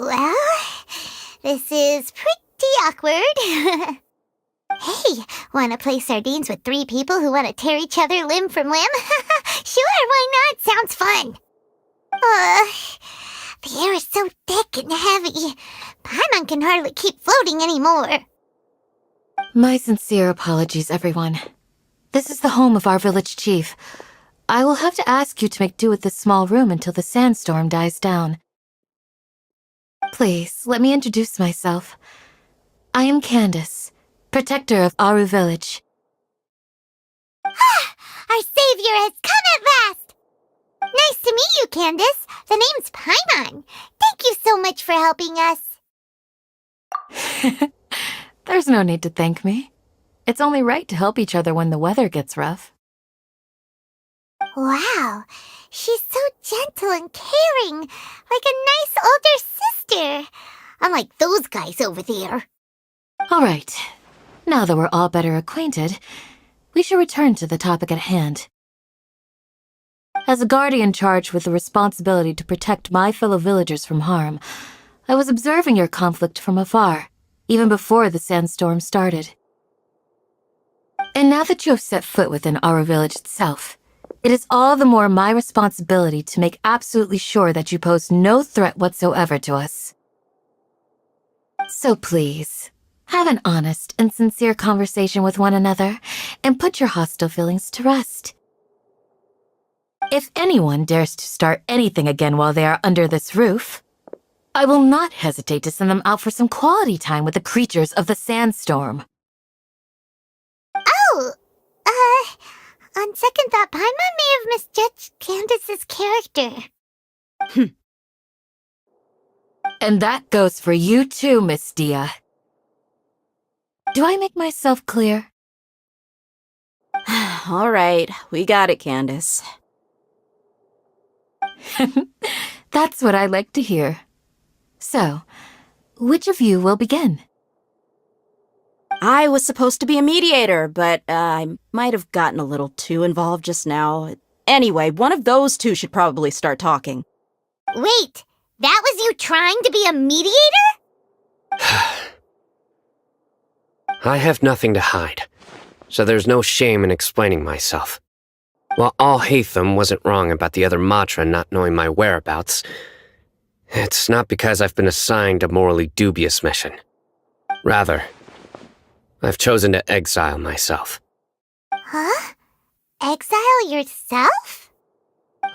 Well, this is pretty awkward. Hey, wanna play sardines with 3 people who wanna tear each other limb from limb? Sure, why not? Sounds fun. The air is so thick and heavy. Paimon can hardly keep floating anymore. My sincere apologies, everyone. This is the home of our village chief. I will have to ask you to make do with this small room until the sandstorm dies down. Please, let me introduce myself. I am Candace, protector of Aru Village. Our savior has come at last! Nice to meet you, Candace. The name's Paimon. Thank you so much for helping us. There's no need to thank me. It's only right to help each other when the weather gets rough. Wow, she's so gentle and caring, like a nice older sister. Unlike those guys over there. All right. Now that we're all better acquainted, we should return to the topic at hand. As a guardian charged with the responsibility to protect my fellow villagers from harm, I was observing your conflict from afar, even before the sandstorm started. And now that you have set foot within our village itself, it is all the more my responsibility to make absolutely sure that you pose no threat whatsoever to us. So please, have an honest and sincere conversation with one another, and put your hostile feelings to rest. If anyone dares to start anything again while they are under this roof, I will not hesitate to send them out for some quality time with the creatures of the sandstorm. Oh, on second thought, Paimon may have misjudged Candace's character. And that goes for you too, Miss Dia. Do I make myself clear? All right, we got it, Candace. That's what I like to hear. So, which of you will begin? I was supposed to be a mediator, but I might have gotten a little too involved just now. Anyway, one of those two should probably start talking. Wait, that was you trying to be a mediator? I have nothing to hide, so there's no shame in explaining myself. While Al-Haytham wasn't wrong about the other Matra not knowing my whereabouts, it's not because I've been assigned a morally dubious mission. Rather, I've chosen to exile myself. Huh? Exile yourself?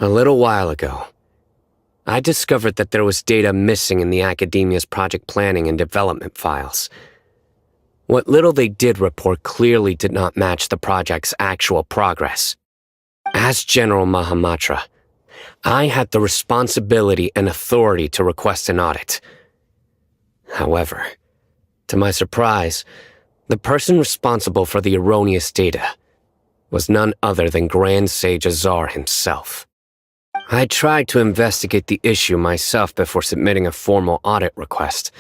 A little while ago, I discovered that there was data missing in the Academia's project planning and development files. What little they did report clearly did not match the project's actual progress. As General Mahamatra, I had the responsibility and authority to request an audit. However, to my surprise, the person responsible for the erroneous data was none other than Grand Sage Azar himself. I tried to investigate the issue myself before submitting a formal audit request,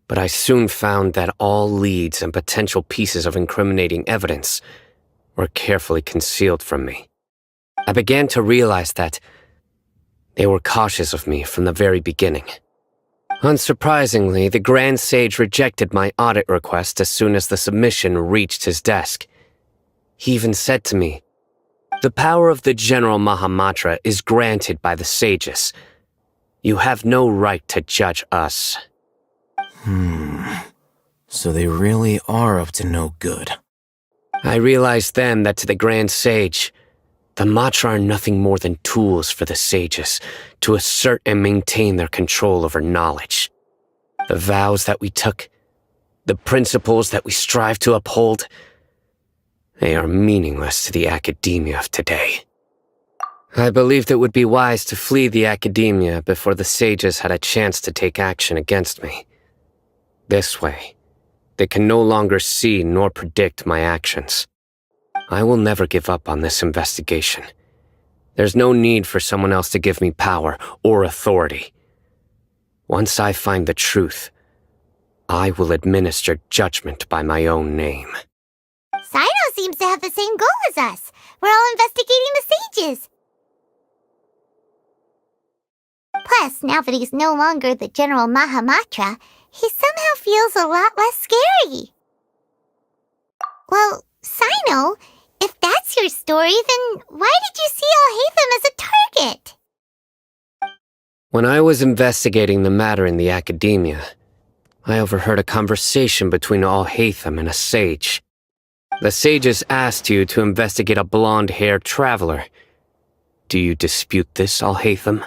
but I soon found that all leads and potential pieces of incriminating evidence were carefully concealed from me. I began to realize that they were cautious of me from the very beginning. Unsurprisingly, the Grand Sage rejected my audit request as soon as the submission reached his desk. He even said to me, "The power of the General Mahamatra is granted by the sages. You have no right to judge us." So they really are up to no good. I realized then that to the Grand Sage, the Matra are nothing more than tools for the sages to assert and maintain their control over knowledge. The vows that we took, the principles that we strive to uphold, they are meaningless to the Academia of today. I believed it would be wise to flee the Academia before the sages had a chance to take action against me. This way, they can no longer see nor predict my actions. I will never give up on this investigation. There's no need for someone else to give me power or authority. Once I find the truth, I will administer judgment by my own name. Saito seems to have the same goal as us. We're all investigating the sages. Plus, now that he's no longer the General Mahamatra, he somehow feels a lot less scary. Well, Sino, if that's your story, then why did you see Alhaitham as a target? When I was investigating the matter in the academia, I overheard a conversation between Alhaitham and a sage. The sages asked you to investigate a blonde-haired traveler. Do you dispute this, Alhaitham?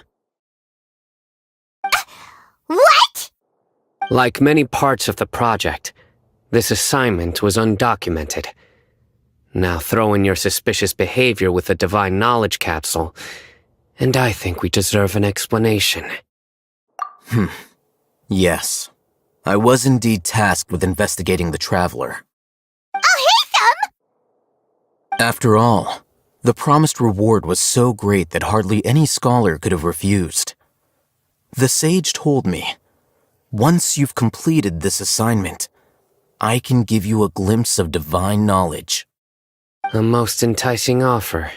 What? Like many parts of the project, this assignment was undocumented. Now throw in your suspicious behavior with the Divine Knowledge Capsule, and I think we deserve an explanation. Yes. I was indeed tasked with investigating the traveler. Alhaitham! After all, the promised reward was so great that hardly any scholar could have refused. The sage told me, once you've completed this assignment, I can give you a glimpse of divine knowledge. A most enticing offer.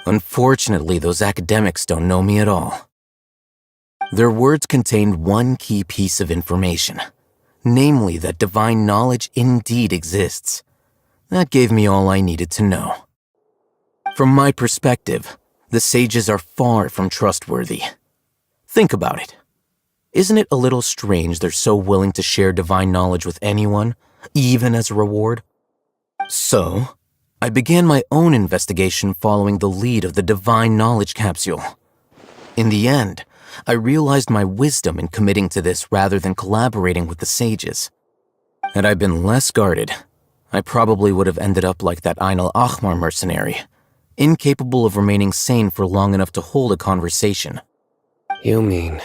Unfortunately, those academics don't know me at all. Their words contained one key piece of information, namely that divine knowledge indeed exists. That gave me all I needed to know. From my perspective, the sages are far from trustworthy. Think about it. Isn't it a little strange they're so willing to share divine knowledge with anyone, even as a reward? So, I began my own investigation following the lead of the Divine Knowledge Capsule. In the end, I realized my wisdom in committing to this rather than collaborating with the sages. Had I been less guarded, I probably would have ended up like that Ain al-Ahmar mercenary, incapable of remaining sane for long enough to hold a conversation. You mean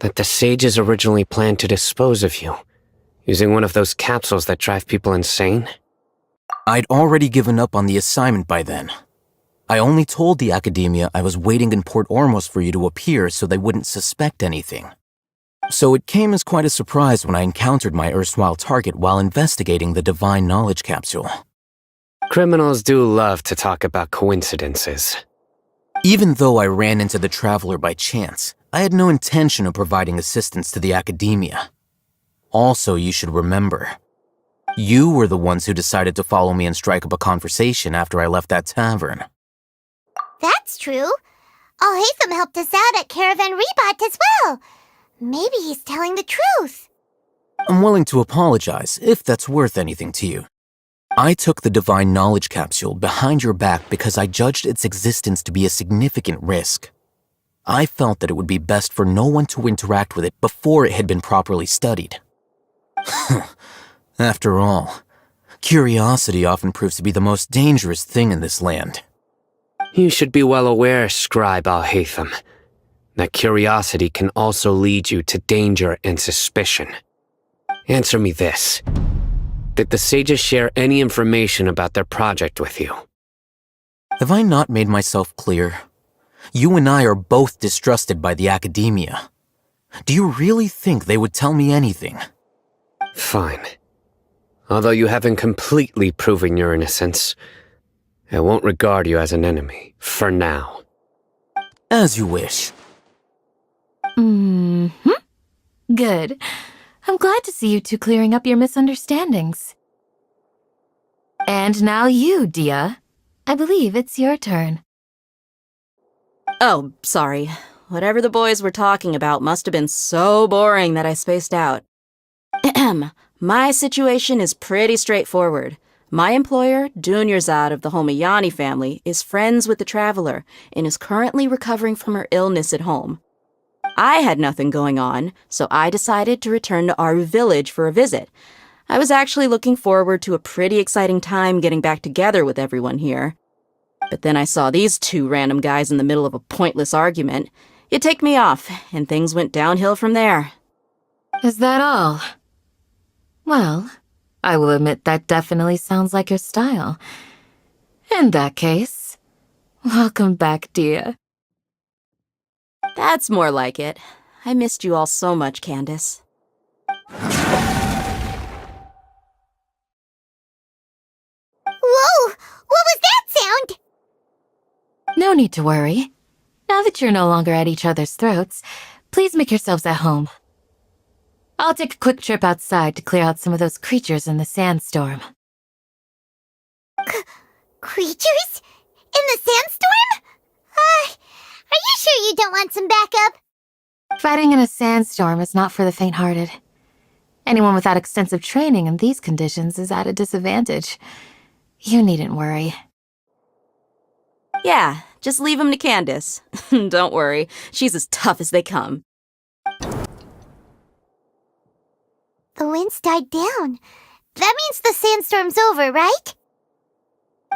that the sages originally planned to dispose of you, using one of those capsules that drive people insane? I'd already given up on the assignment by then. I only told the academia I was waiting in Port Ormos for you to appear so they wouldn't suspect anything. So it came as quite a surprise when I encountered my erstwhile target while investigating the Divine Knowledge Capsule. Criminals do love to talk about coincidences. Even though I ran into the traveler by chance, I had no intention of providing assistance to the academia. Also, you should remember, you were the ones who decided to follow me and strike up a conversation after I left that tavern. That's true. Alhaitham helped us out at Caravan Rebat as well. Maybe he's telling the truth. I'm willing to apologize if that's worth anything to you. I took the Divine Knowledge Capsule behind your back because I judged its existence to be a significant risk. I felt that it would be best for no one to interact with it before it had been properly studied. After all, curiosity often proves to be the most dangerous thing in this land. You should be well aware, Scribe Alhaitham, that curiosity can also lead you to danger and suspicion. Answer me this. Did the sages share any information about their project with you? Have I not made myself clear? You and I are both distrusted by the academia. Do you really think they would tell me anything? Fine. Although you haven't completely proven your innocence, I won't regard you as an enemy, for now. As you wish. Good. I'm glad to see you two clearing up your misunderstandings. And now you, Dia. I believe it's your turn. Oh, sorry. Whatever the boys were talking about must have been so boring that I spaced out. My situation is pretty straightforward. My employer, Dunyarzad of the Homayani family, is friends with the traveler and is currently recovering from her illness at home. I had nothing going on, so I decided to return to Aru village for a visit. I was actually looking forward to a pretty exciting time getting back together with everyone here. But then I saw these two random guys in the middle of a pointless argument. It ticked me off, and things went downhill from there. Is that all? Well, I will admit that definitely sounds like your style. In that case, welcome back, Dia. That's more like it. I missed you all so much, Candace. Whoa! What was that sound? No need to worry. Now that you're no longer at each other's throats, please make yourselves at home. I'll take a quick trip outside to clear out some of those creatures in the sandstorm. Creatures? In the sandstorm? Are you sure you don't want some backup? Fighting in a sandstorm is not for the faint-hearted. Anyone without extensive training in these conditions is at a disadvantage. You needn't worry. Yeah, just leave him to Candace. Don't worry, she's as tough as they come. The wind's died down. That means the sandstorm's over, right?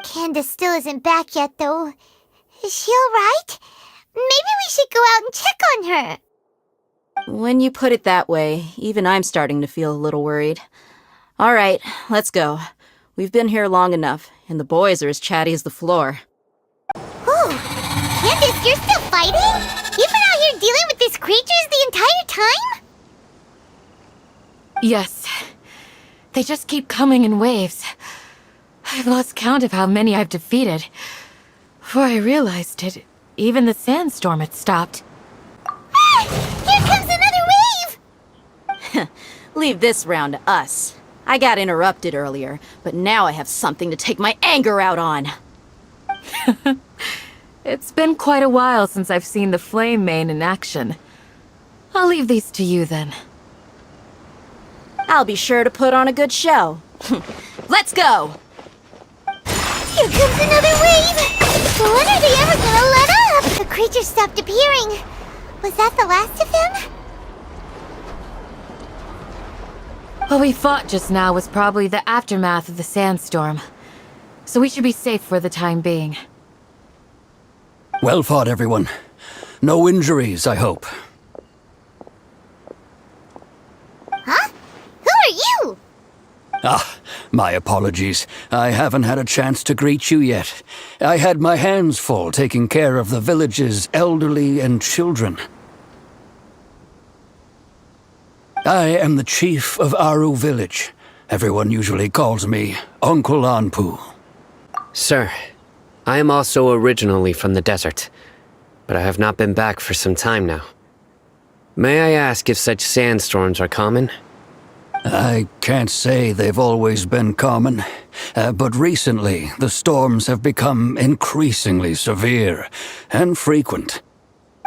Candace still isn't back yet, though. Is she alright? Maybe we should go out and check on her. When you put it that way, even I'm starting to feel a little worried. All right, let's go. We've been here long enough, and the boys are as chatty as the floor. Ooh, Candace, you're still fighting? You've been out here dealing with these creatures the entire time? Yes. They just keep coming in waves. I've lost count of how many I've defeated. Before I realized it, even the sandstorm had stopped. Ah! Here comes another wave! Leave this round to us. I got interrupted earlier, but now I have something to take my anger out on. It's been quite a while since I've seen the Flame Mane in action. I'll leave these to you then. I'll be sure to put on a good show. Let's go! Here comes another wave! When are they ever gonna let up? The creatures stopped appearing. Was that the last of them? What we fought just now was probably the aftermath of the sandstorm. So we should be safe for the time being. Well fought, everyone. No injuries, I hope. Huh? Who are you? Ah, my apologies. I haven't had a chance to greet you yet. I had my hands full taking care of the village's elderly and children. I am the chief of Aru village. Everyone usually calls me Uncle Anpu. Sir, I am also originally from the desert, but I have not been back for some time now. May I ask if such sandstorms are common? I can't say they've always been common, but recently the storms have become increasingly severe and frequent.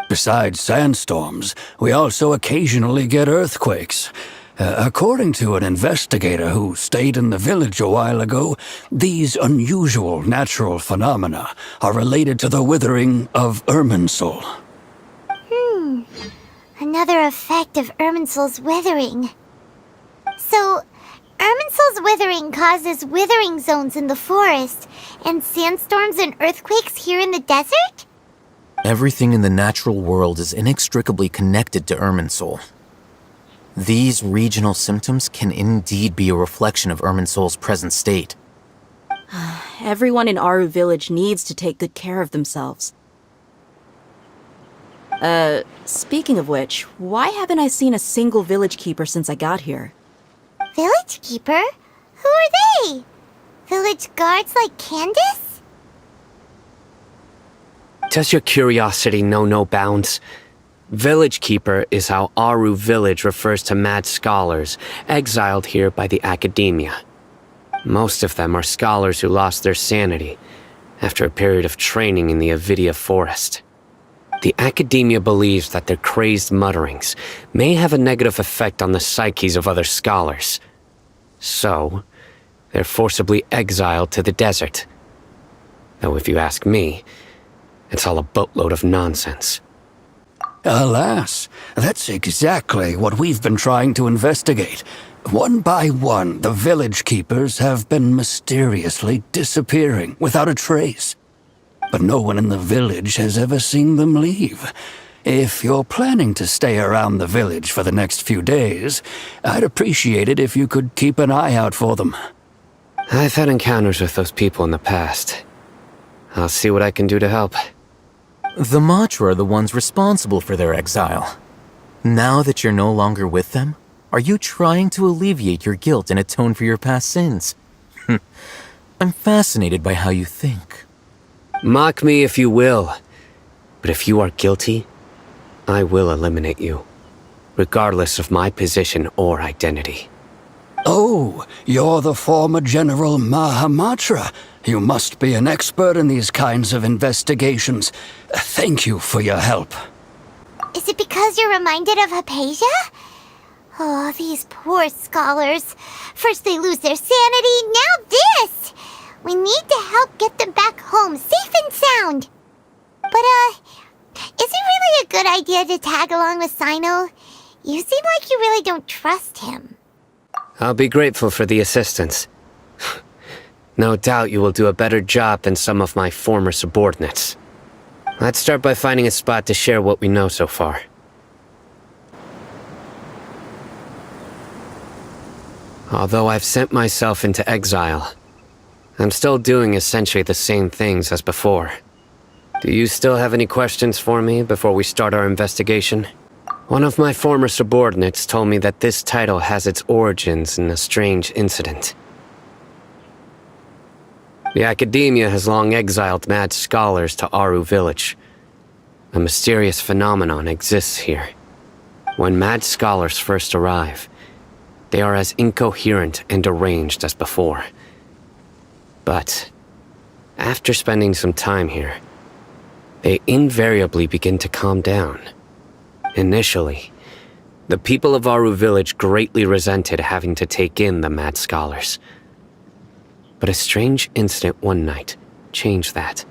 Besides sandstorms, we also occasionally get earthquakes. According to an investigator who stayed in the village a while ago, these unusual natural phenomena are related to the withering of Irminsul. Another effect of Irminsul's withering. So, Irminsul's withering causes withering zones in the forest, and sandstorms and earthquakes here in the desert? Everything in the natural world is inextricably connected to Irminsul. These regional symptoms can indeed be a reflection of Irminsul's present state. Everyone in Aru village needs to take good care of themselves. Speaking of which, why haven't I seen a single village keeper since I got here? Village keeper? Who are they? Village guards like Candace? Does your curiosity know no bounds? Village Keeper is how Aru village refers to mad scholars exiled here by the academia. Most of them are scholars who lost their sanity after a period of training in the Avidia forest. The academia believes that their crazed mutterings may have a negative effect on the psyches of other scholars. So, they're forcibly exiled to the desert. Though if you ask me, it's all a boatload of nonsense. Alas, that's exactly what we've been trying to investigate. One by one, the village keepers have been mysteriously disappearing without a trace. But no one in the village has ever seen them leave. If you're planning to stay around the village for the next few days, I'd appreciate it if you could keep an eye out for them. I've had encounters with those people in the past. I'll see what I can do to help. The Matra are the ones responsible for their exile. Now that you're no longer with them, are you trying to alleviate your guilt and atone for your past sins? I'm fascinated by how you think. Mock me if you will. But if you are guilty, I will eliminate you, regardless of my position or identity. Oh, you're the former General Mahamatra. You must be an expert in these kinds of investigations. Thank you for your help. Is it because you're reminded of Hypatia? Oh, these poor scholars. First they lose their sanity, now this! We need to help get them back home, safe and sound. But, is it really a good idea to tag along with Sino? You seem like you really don't trust him. I'll be grateful for the assistance. No doubt you will do a better job than some of my former subordinates. Let's start by finding a spot to share what we know so far. Although I've sent myself into exile, I'm still doing essentially the same things as before. Do you still have any questions for me before we start our investigation? One of my former subordinates told me that this title has its origins in a strange incident. The Academia has long exiled mad scholars to Aru Village. A mysterious phenomenon exists here. When mad scholars first arrive, they are as incoherent and deranged as before. But after spending some time here, they invariably begin to calm down. Initially, the people of Aru Village greatly resented having to take in the mad scholars. But a strange incident one night changed that.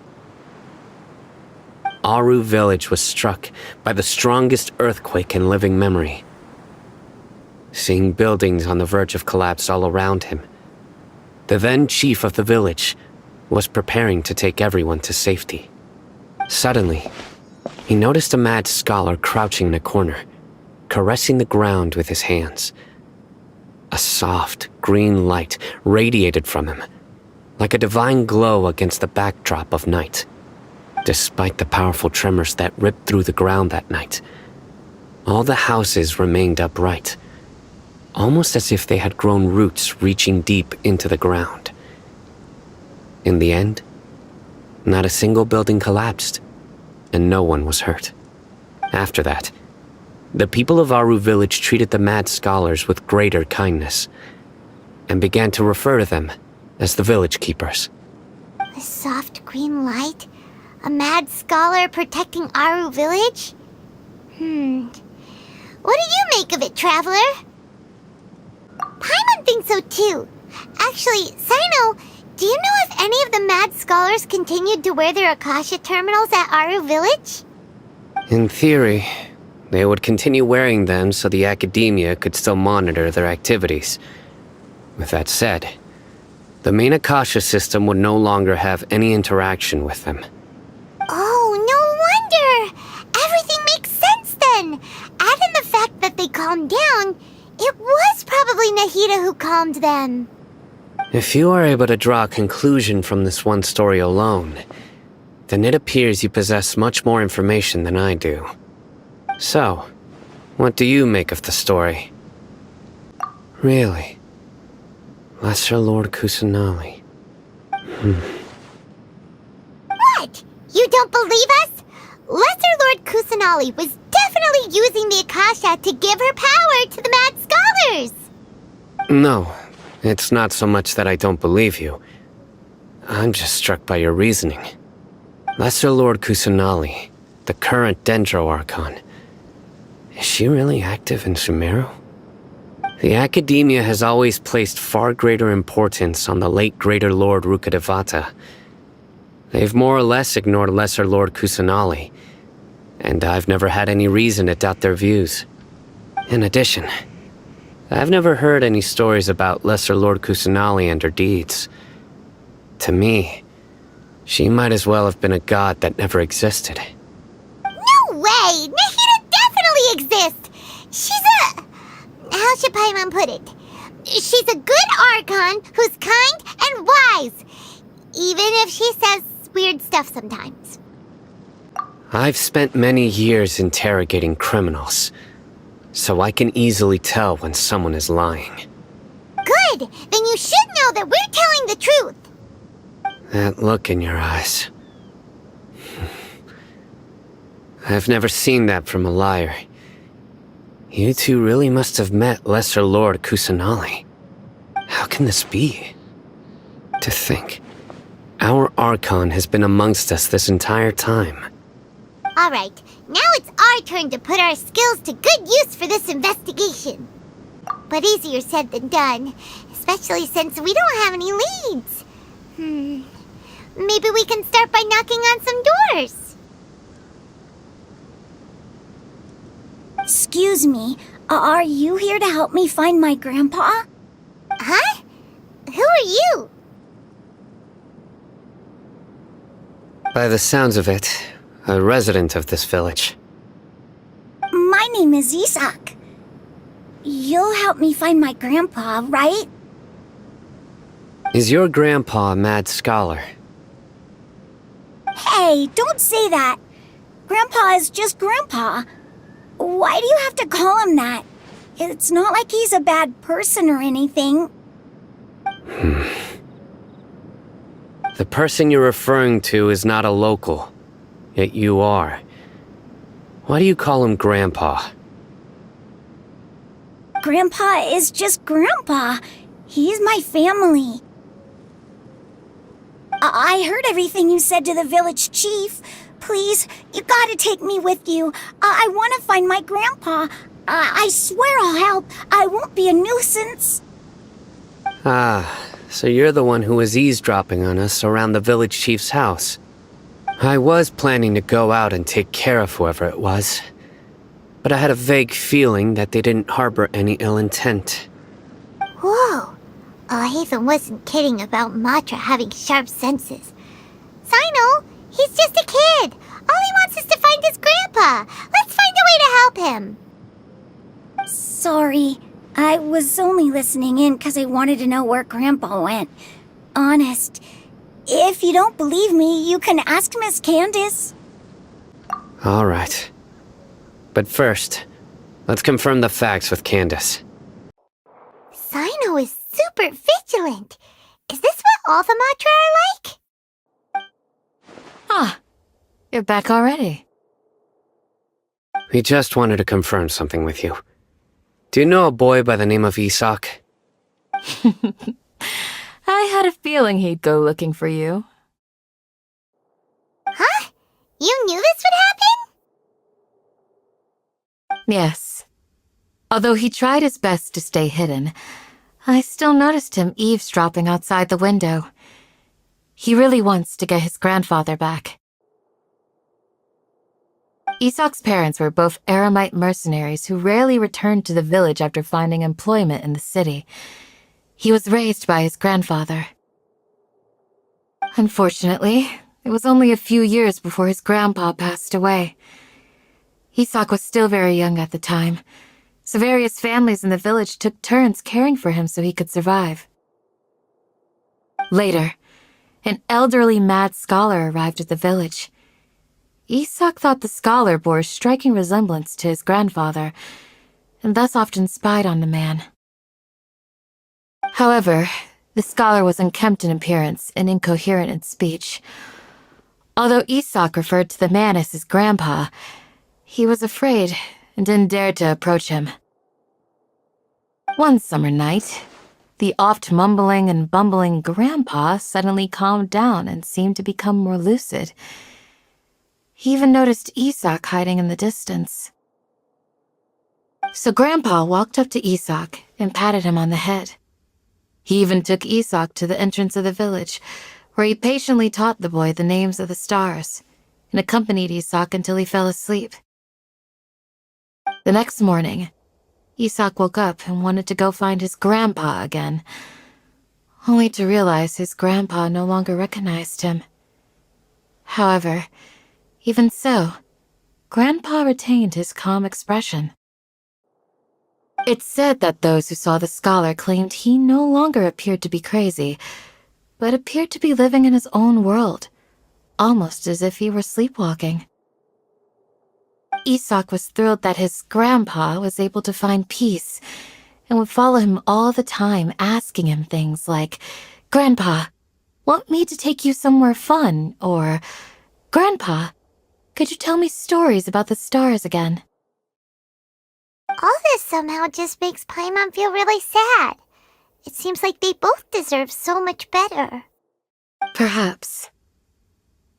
Aru Village was struck by the strongest earthquake in living memory. Seeing buildings on the verge of collapse all around him, the then chief of the village was preparing to take everyone to safety. Suddenly, he noticed a mad scholar crouching in a corner, caressing the ground with his hands. A soft, green light radiated from him, like a divine glow against the backdrop of night. Despite the powerful tremors that ripped through the ground that night, all the houses remained upright, almost as if they had grown roots reaching deep into the ground. In the end, not a single building collapsed, and no one was hurt. After that, the people of Aru Village treated the mad scholars with greater kindness, and began to refer to them as the village keepers. A soft green light? A mad scholar protecting Aru Village? What do you make of it, Traveler? Paimon thinks so too. Actually, Sino, do you know if any of the mad scholars continued to wear their Akasha terminals at Aru Village? In theory, they would continue wearing them so the Academia could still monitor their activities. With that said, the main Akasha system would no longer have any interaction with them. Oh, no wonder! Everything makes sense then! Add in the fact that they calmed down, it was probably Nahida who calmed them. If you are able to draw a conclusion from this one story alone, then it appears you possess much more information than I do. So, what do you make of the story? Really? Lesser Lord Kusanali. What? You don't believe us? Lesser Lord Kusanali was definitely using the Akasha to give her power to the mad scholars! No, it's not so much that I don't believe you. I'm just struck by your reasoning. Lesser Lord Kusanali, the current Dendro Archon, is she really active in Sumeru? The Academia has always placed far greater importance on the late Greater Lord Rukkhadevata. They've more or less ignored Lesser Lord Kusanali, and I've never had any reason to doubt their views. In addition, I've never heard any stories about Lesser Lord Kusanali and her deeds. To me, she might as well have been a god that never existed. No way! Nahida definitely exists! She's a... How should Paimon put it? She's a good Archon who's kind and wise, even if she says weird stuff sometimes. I've spent many years interrogating criminals, so I can easily tell when someone is lying. Good! Then you should know that we're telling the truth! That look in your eyes. I've never seen that from a liar. You two really must have met Lesser Lord Kusanali. How can this be? To think, our Archon has been amongst us this entire time. Alright, now it's our turn to put our skills to good use for this investigation. But easier said than done, especially since we don't have any leads. Maybe we can start by knocking on some doors. Excuse me, are you here to help me find my grandpa? Huh? Who are you? By the sounds of it, a resident of this village. My name is Isak. You'll help me find my grandpa, right? Is your grandpa a mad scholar? Hey, don't say that. Grandpa is just Grandpa. Why do you have to call him that? It's not like he's a bad person or anything. The person you're referring to is not a local, yet you are. Why do you call him Grandpa? Grandpa is just Grandpa. He's my family. I heard everything you said to the village chief. Please, you gotta take me with you. I want to find my grandpa. I swear I'll help. I won't be a nuisance. Ah, so you're the one who was eavesdropping on us around the village chief's house. I was planning to go out and take care of whoever it was, but I had a vague feeling that they didn't harbor any ill intent. Whoa. Haven wasn't kidding about Matra having sharp senses. Sino, he's just a kid. All he wants is to find his grandpa. Let's find a way to help him. Sorry, I was only listening in because I wanted to know where Grandpa went. Honest. If you don't believe me, you can ask Miss Candace. All right. But first, let's confirm the facts with Candace. Sino is super vigilant. Is this what all the Matra are like? Ah, you're back already. We just wanted to confirm something with you. Do you know a boy by the name of Isak? I had a feeling he'd go looking for you. Huh? You knew this would happen? Yes. Although he tried his best to stay hidden, I still noticed him eavesdropping outside the window. He really wants to get his grandfather back. Isak's parents were both Aramite mercenaries who rarely returned to the village after finding employment in the city. He was raised by his grandfather. Unfortunately, it was only a few years before his grandpa passed away. Isak was still very young at the time, so various families in the village took turns caring for him so he could survive. Later, an elderly mad scholar arrived at the village. Isak thought the scholar bore a striking resemblance to his grandfather, and thus often spied on the man. However, the scholar was unkempt in appearance and incoherent in speech. Although Isak referred to the man as his grandpa, he was afraid and didn't dare to approach him. One summer night, the oft mumbling and bumbling grandpa suddenly calmed down and seemed to become more lucid. He even noticed Isak hiding in the distance. So Grandpa walked up to Isak and patted him on the head. He even took Isak to the entrance of the village, where he patiently taught the boy the names of the stars and accompanied Isak until he fell asleep. The next morning, Isak woke up and wanted to go find his grandpa again, only to realize his grandpa no longer recognized him. However, even so, Grandpa retained his calm expression. It's said that those who saw the scholar claimed he no longer appeared to be crazy, but appeared to be living in his own world, almost as if he were sleepwalking. Isak was thrilled that his grandpa was able to find peace and would follow him all the time, asking him things like, "Grandpa, want me to take you somewhere fun?" or "Grandpa, Could you tell me stories about the stars again? All this somehow just makes Paimon feel really sad. It seems like they both deserve so much better. Perhaps.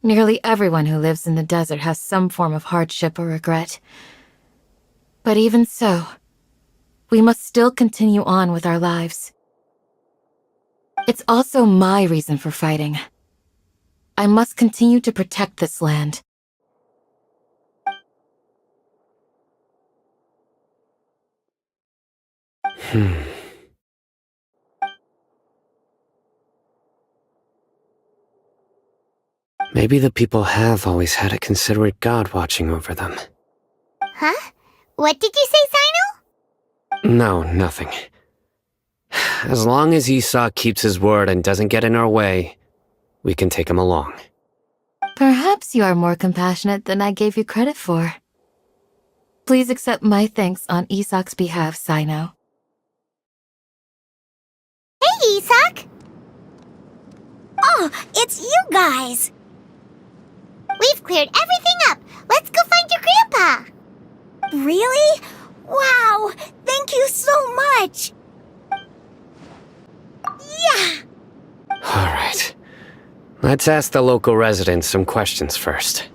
Nearly everyone who lives in the desert has some form of hardship or regret. But even so, we must still continue on with our lives. It's also my reason for fighting. I must continue to protect this land. Maybe the people have always had a considerate god watching over them. Huh? What did you say, Sino? No, nothing. As long as Esau keeps his word and doesn't get in our way, we can take him along. Perhaps you are more compassionate than I gave you credit for. Please accept my thanks on Isak's behalf, Sino. Hey, Isak! Oh, it's you guys! We've cleared everything up. Let's go find your grandpa. Really? Wow! Thank you so much! Yeah! Alright. Let's ask the local residents some questions first.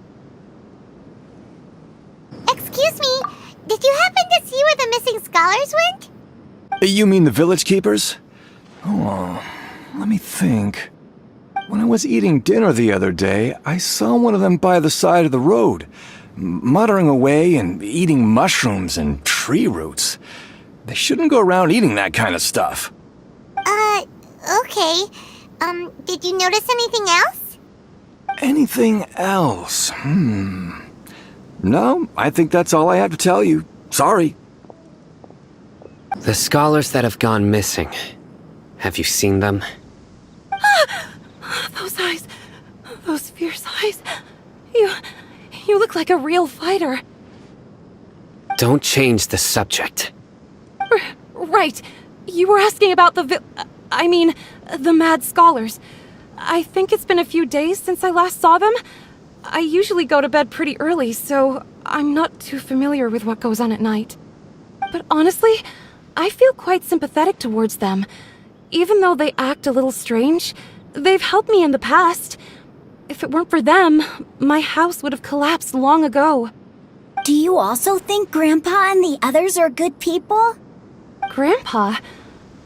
Excuse me, did you happen to see where the missing scholars went? You mean the village keepers? Oh, let me think. When I was eating dinner the other day, I saw one of them by the side of the road, muttering away and eating mushrooms and tree roots. They shouldn't go around eating that kind of stuff. Okay. Did you notice anything else? Anything else? No, I think that's all I have to tell you. Sorry. The scholars that have gone missing. Have you seen them? Those eyes. Those fierce eyes. You look like a real fighter. Don't change the subject. Right. You were asking about the mad scholars. I think it's been a few days since I last saw them. I usually go to bed pretty early, so I'm not too familiar with what goes on at night. But honestly, I feel quite sympathetic towards them. Even though they act a little strange, they've helped me in the past. If it weren't for them, my house would have collapsed long ago. Do you also think Grandpa and the others are good people? Grandpa?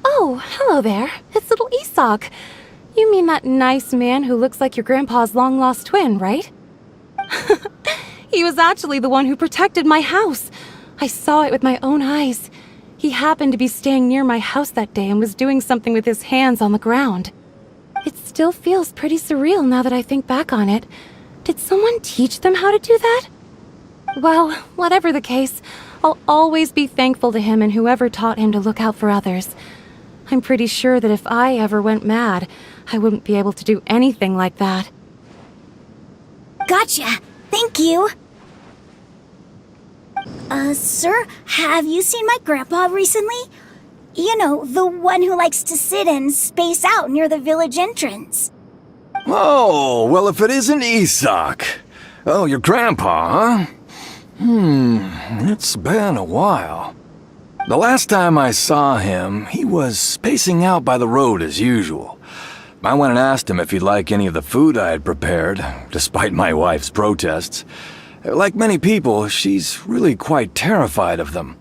Oh, hello there. It's little Isak. You mean that nice man who looks like your grandpa's long-lost twin, right? He was actually the one who protected my house. I saw it with my own eyes. He happened to be staying near my house that day and was doing something with his hands on the ground. It still feels pretty surreal now that I think back on it. Did someone teach them how to do that? Well, whatever the case, I'll always be thankful to him and whoever taught him to look out for others. I'm pretty sure that if I ever went mad, I wouldn't be able to do anything like that. Gotcha. Thank you. Sir, have you seen my grandpa recently? You know, the one who likes to sit and space out near the village entrance. Oh, well, if it isn't Isak. Oh, your grandpa, huh? It's been a while. The last time I saw him, he was spacing out by the road as usual. I went and asked him if he'd like any of the food I had prepared, despite my wife's protests. Like many people, she's really quite terrified of them.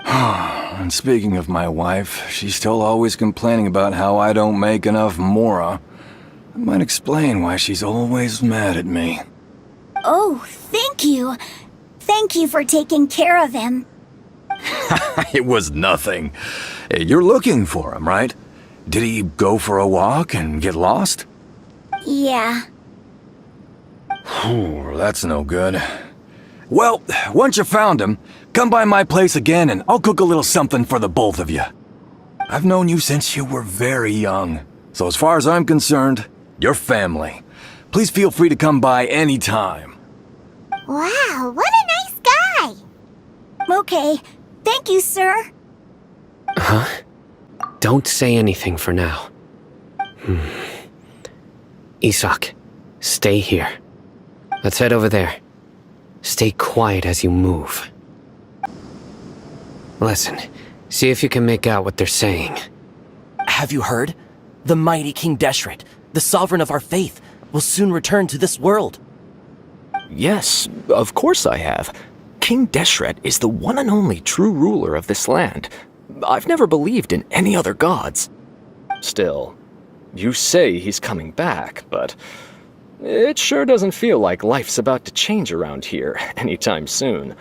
And speaking of my wife, she's still always complaining about how I don't make enough mora. That might explain why she's always mad at me. Oh, thank you. Thank you for taking care of him. It was nothing. You're looking for him, right? Did he go for a walk and get lost? Yeah. That's no good. Well, once you found him, come by my place again and I'll cook a little something for the both of you. I've known you since you were very young, so as far as I'm concerned, you're family. Please feel free to come by anytime. Wow, what a nice guy! Okay. Thank you, sir. Huh? Don't say anything for now. Isak, stay here. Let's head over there. Stay quiet as you move. Listen, see if you can make out what they're saying. Have you heard? The mighty King Deshret, the sovereign of our faith, will soon return to this world. Yes, of course I have. King Deshret is the one and only true ruler of this land. I've never believed in any other gods. Still, you say he's coming back, but it sure doesn't feel like life's about to change around here anytime soon.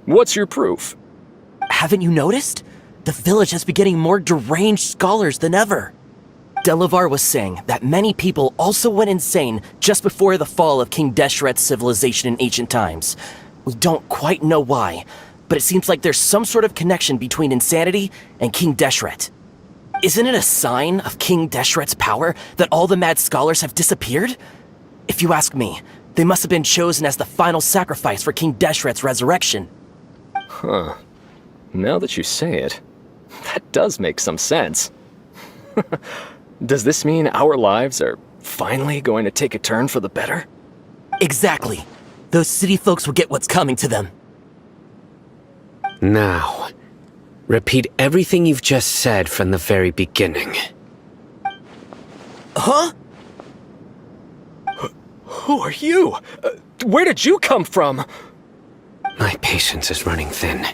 What's your proof? Haven't you noticed? The village has been getting more deranged scholars than ever. Delavar was saying that many people also went insane just before the fall of King Deshret's civilization in ancient times. We don't quite know why, but it seems like there's some sort of connection between insanity and King Deshret. Isn't it a sign of King Deshret's power that all the mad scholars have disappeared? If you ask me, they must have been chosen as the final sacrifice for King Deshret's resurrection. Huh. Now that you say it, that does make some sense. Does this mean our lives are finally going to take a turn for the better? Exactly. Those city folks will get what's coming to them. Now, repeat everything you've just said from the very beginning. Huh? Who are you? Where did you come from? My patience is running thin.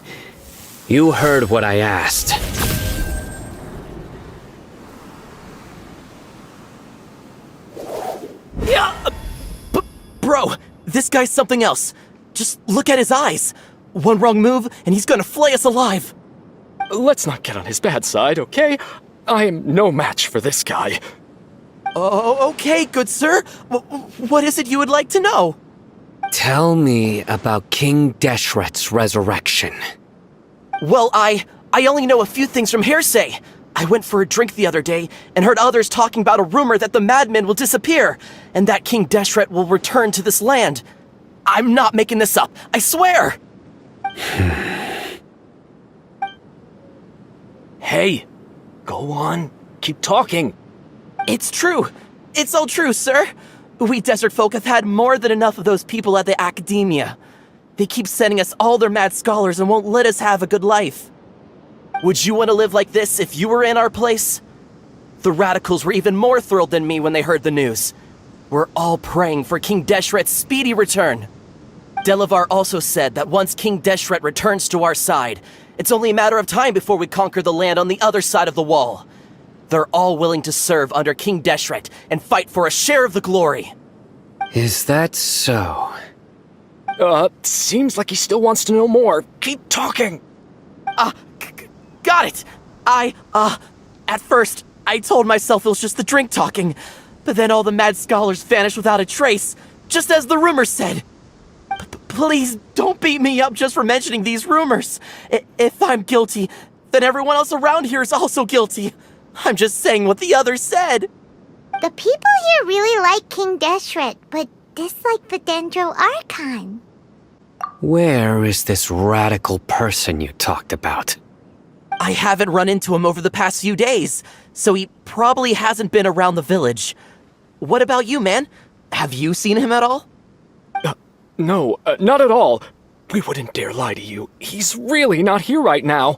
You heard what I asked. Yeah, bro, this guy's something else. Just look at his eyes. One wrong move, and he's gonna flay us alive. Let's not get on his bad side, okay? I am no match for this guy. Oh, okay, good sir. What is it you would like to know? Tell me about King Deshret's resurrection. Well, I only know a few things from hearsay. I went for a drink the other day and heard others talking about a rumor that the madmen will disappear and that King Deshret will return to this land. I'm not making this up, I swear! Hey, go on, keep talking. It's true. It's all true, sir. We desert folk have had more than enough of those people at the academia. They keep sending us all their mad scholars and won't let us have a good life. Would you want to live like this if you were in our place? The radicals were even more thrilled than me when they heard the news. We're all praying for King Deshret's speedy return. Delavar also said that once King Deshret returns to our side, it's only a matter of time before we conquer the land on the other side of the wall. They're all willing to serve under King Deshret and fight for a share of the glory. Is that so? Seems like he still wants to know more. Keep talking. Got it! At first, I told myself it was just the drink talking, but then all the mad scholars vanished without a trace, just as the rumors said. Please don't beat me up just for mentioning these rumors. If I'm guilty, then everyone else around here is also guilty. I'm just saying what the others said. The people here really like King Deshret, but dislike the Dendro Archon. Where is this radical person you talked about? I haven't run into him over the past few days, so he probably hasn't been around the village. What about you, man? Have you seen him at all? No, not at all. We wouldn't dare lie to you. He's really not here right now.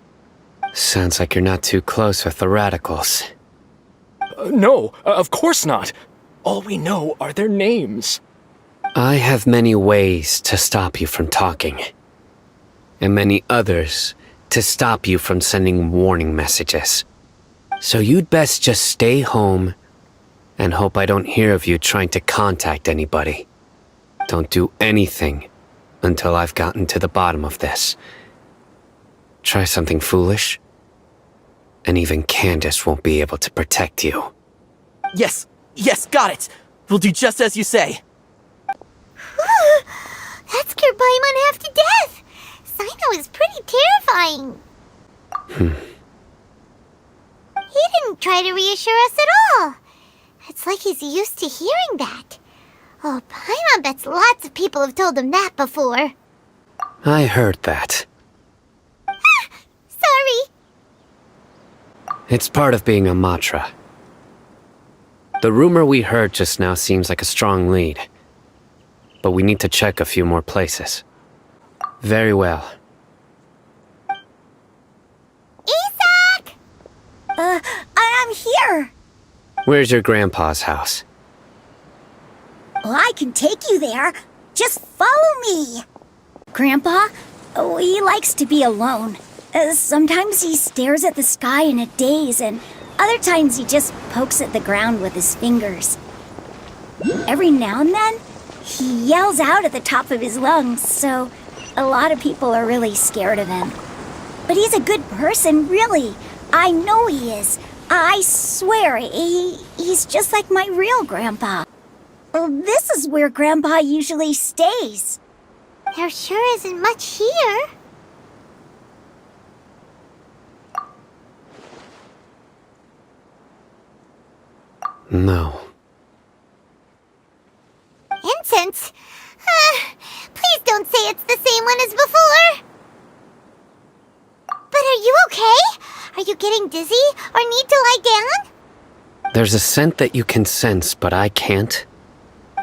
Sounds like you're not too close with the radicals. No, of course not. All we know are their names. I have many ways to stop you from talking. And many others to stop you from sending warning messages. So you'd best just stay home and hope I don't hear of you trying to contact anybody. Don't do anything until I've gotten to the bottom of this. Try something foolish, and even Candace won't be able to protect you. Yes, got it. We'll do just as you say. That scared Paimon half to death. Sino is pretty terrifying. He didn't try to reassure us at all. It's like he's used to hearing that. Oh, Paimon bets lots of people have told him that before. I heard that. Sorry. It's part of being a Matra. The rumor we heard just now seems like a strong lead. But we need to check a few more places. Very well. Isak! I'm here. Where's your grandpa's house? Well, I can take you there. Just follow me. Grandpa, he likes to be alone. Sometimes he stares at the sky in a daze, and other times he just pokes at the ground with his fingers. Every now and then, he yells out at the top of his lungs, so a lot of people are really scared of him. But he's a good person, really. I know he is. I swear, he's just like my real grandpa. Well, this is where Grandpa usually stays. There sure isn't much here. No. Incense? Please don't say it's the same one as before. But are you okay? Are you getting dizzy or need to lie down? There's a scent that you can sense, but I can't.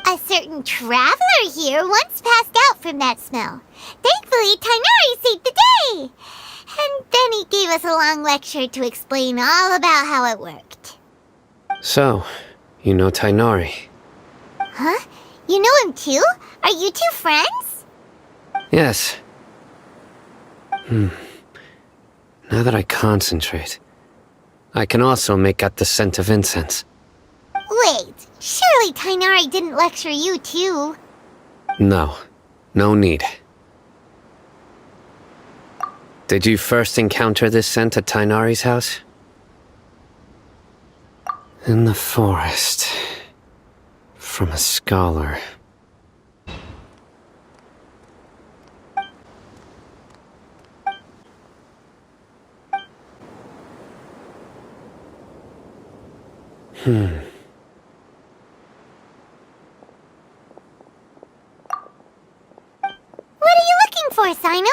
A certain traveler here once passed out from that smell. Thankfully, Tainari saved the day. And then he gave us a long lecture to explain all about how it worked. So, you know Tainari. Huh? You know him too? Are you two friends? Yes. Now that I concentrate, I can also make out the scent of incense. Wait, surely Tainari didn't lecture you too? No, no need. Did you first encounter this scent at Tainari's house? In the forest. From a scholar. What are you looking for, Sino?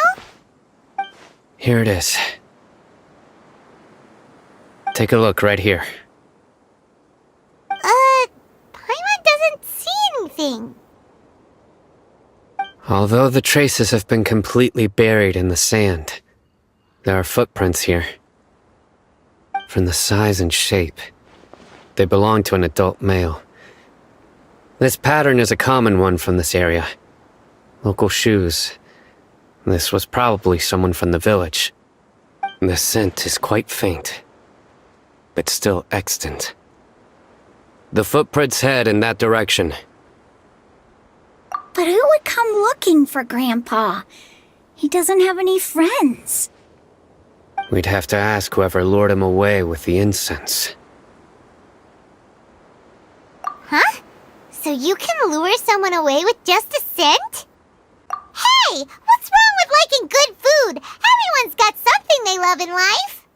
Here it is. Take a look right here. Paimon doesn't see anything. Although the traces have been completely buried in the sand, there are footprints here. From the size and shape, they belong to an adult male. This pattern is a common one from this area. Local shoes. This was probably someone from the village. The scent is quite faint, but still extant. The footprints head in that direction. But who would come looking for Grandpa? He doesn't have any friends. We'd have to ask whoever lured him away with the incense. Huh? So you can lure someone away with just a scent? Hey! What's wrong with liking good food? Everyone's got something they love in life.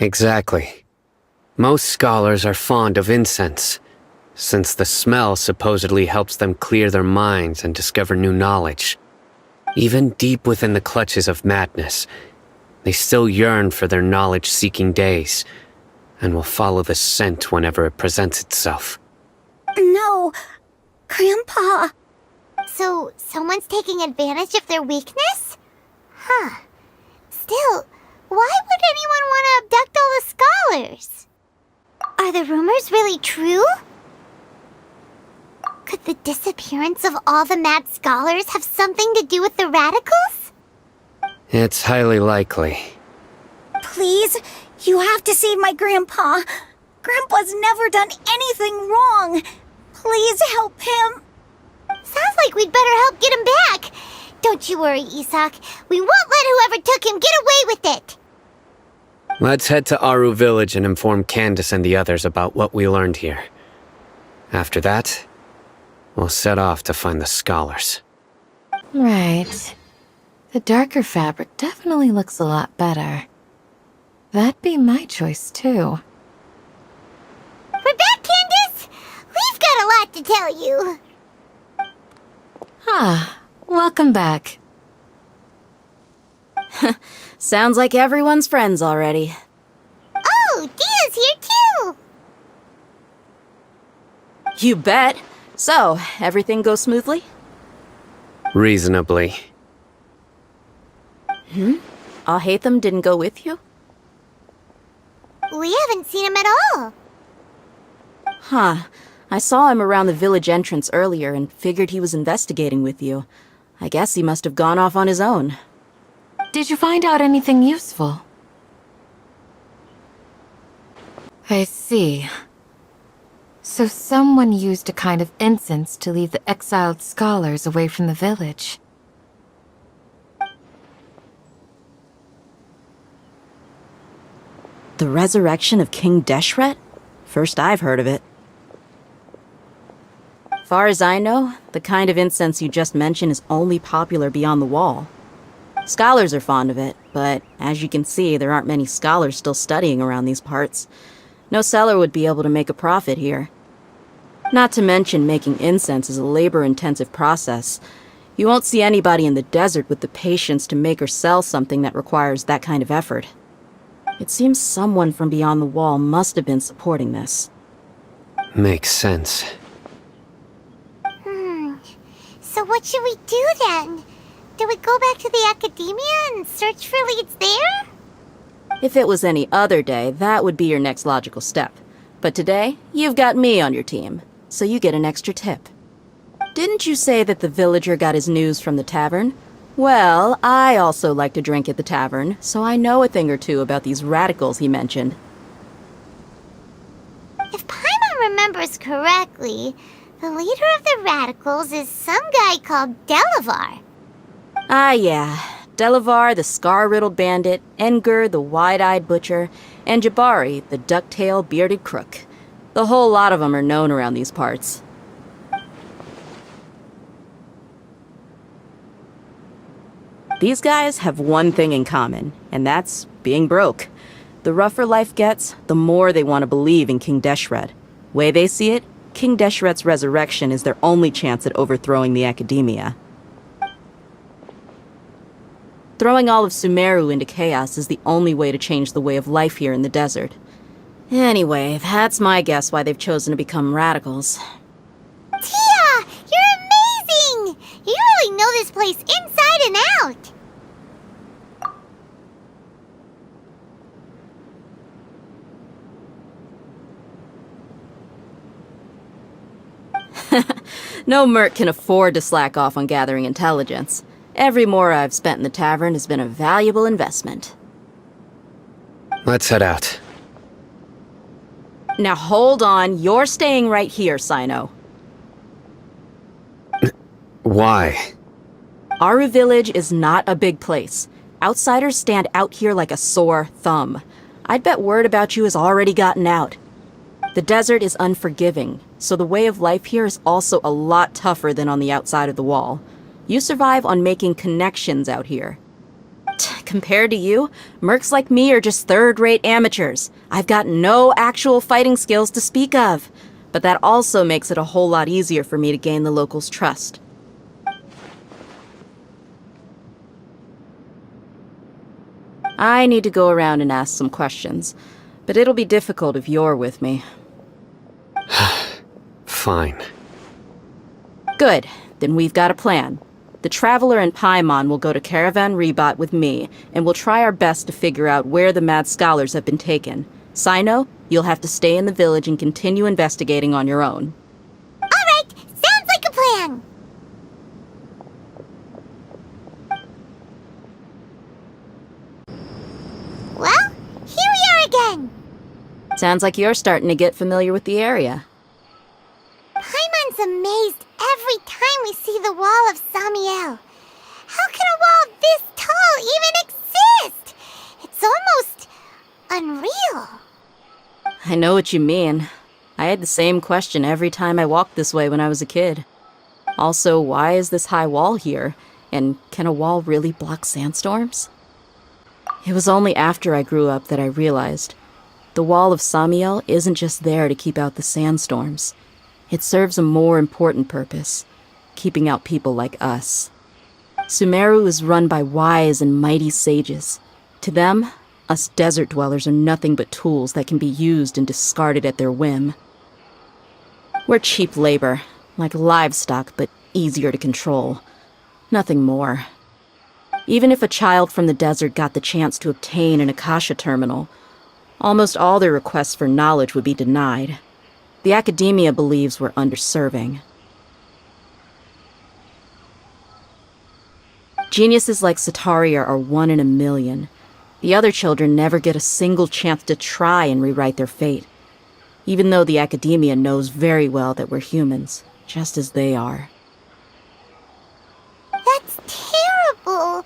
Exactly. Most scholars are fond of incense, since the smell supposedly helps them clear their minds and discover new knowledge. Even deep within the clutches of madness, they still yearn for their knowledge-seeking days, and will follow the scent whenever it presents itself. No, Grandpa. So, someone's taking advantage of their weakness? Huh. Still, why would anyone want to abduct all the scholars? Are the rumors really true? Could the disappearance of all the mad scholars have something to do with the radicals? It's highly likely. Please, you have to save my Grandpa. Grandpa's never done anything wrong. Please help him. Sounds like we'd better help get him back. Don't you worry, Isak. We won't let whoever took him get away with it. Let's head to Aru Village and inform Candace and the others about what we learned here. After that, we'll set off to find the scholars. Right. The darker fabric definitely looks a lot better. That'd be my choice, too. We're back, Candace! We've got a lot to tell you. Ah, welcome back. Sounds like everyone's friends already. Oh, Dia's here too! You bet. So, everything goes smoothly? Reasonably. Alhaitham didn't go with you? We haven't seen him at all. Huh. I saw him around the village entrance earlier and figured he was investigating with you. I guess he must have gone off on his own. Did you find out anything useful? I see. So someone used a kind of incense to lead the exiled scholars away from the village. The resurrection of King Deshret? First I've heard of it. Far as I know, the kind of incense you just mentioned is only popular beyond the wall. Scholars are fond of it, but as you can see, there aren't many scholars still studying around these parts. No seller would be able to make a profit here. Not to mention making incense is a labor-intensive process. You won't see anybody in the desert with the patience to make or sell something that requires that kind of effort. It seems someone from beyond the wall must have been supporting this. Makes sense. So what should we do then? Do we go back to the academia and search for leads there? If it was any other day, that would be your next logical step. But today, you've got me on your team, so you get an extra tip. Didn't you say that the villager got his news from the tavern? Well, I also like to drink at the tavern, so I know a thing or two about these radicals he mentioned. If Paimon remembers correctly, the leader of the radicals is some guy called Delavar. Ah, yeah. Delavar, the scar-riddled bandit, Engur, the wide-eyed butcher, and Jabari, the duck-tailed bearded crook. The whole lot of them are known around these parts. These guys have one thing in common, and that's being broke. The rougher life gets, the more they want to believe in King Deshret. Way they see it, King Deshret's resurrection is their only chance at overthrowing the academia. Throwing all of Sumeru into chaos is the only way to change the way of life here in the desert. Anyway, that's my guess why they've chosen to become radicals. Tia! You're amazing! You really know this place inside and out! No merc can afford to slack off on gathering intelligence. Every mora I've spent in the tavern has been a valuable investment. Let's head out. Now hold on, you're staying right here, Sino. Why? Aru Village is not a big place. Outsiders stand out here like a sore thumb. I'd bet word about you has already gotten out. The desert is unforgiving, so the way of life here is also a lot tougher than on the outside of the wall. You survive on making connections out here. Compared to you, mercs like me are just third-rate amateurs. I've got no actual fighting skills to speak of. But that also makes it a whole lot easier for me to gain the locals' trust. I need to go around and ask some questions, but it'll be difficult if you're with me. Fine. Good, then we've got a plan. The Traveler and Paimon will go to Caravan Rebot with me, and we'll try our best to figure out where the mad scholars have been taken. Sino, you'll have to stay in the village and continue investigating on your own. Alright, sounds like a plan! Well, here we are again! Sounds like you're starting to get familiar with the area. Paimon's amazed every time we see the wall of Samiel. How can a wall this tall even exist? It's almost unreal. I know what you mean. I had the same question every time I walked this way when I was a kid. Also, why is this high wall here? And can a wall really block sandstorms? It was only after I grew up that I realized the wall of Samiel isn't just there to keep out the sandstorms. It serves a more important purpose, keeping out people like us. Sumeru is run by wise and mighty sages. To them, us desert dwellers are nothing but tools that can be used and discarded at their whim. We're cheap labor, like livestock, but easier to control. Nothing more. Even if a child from the desert got the chance to obtain an Akasha terminal, almost all their requests for knowledge would be denied. The academia believes we're underserving. Geniuses like Sataria are 1 in a million. The other children never get a single chance to try and rewrite their fate, even though the academia knows very well that we're humans, just as they are. That's terrible.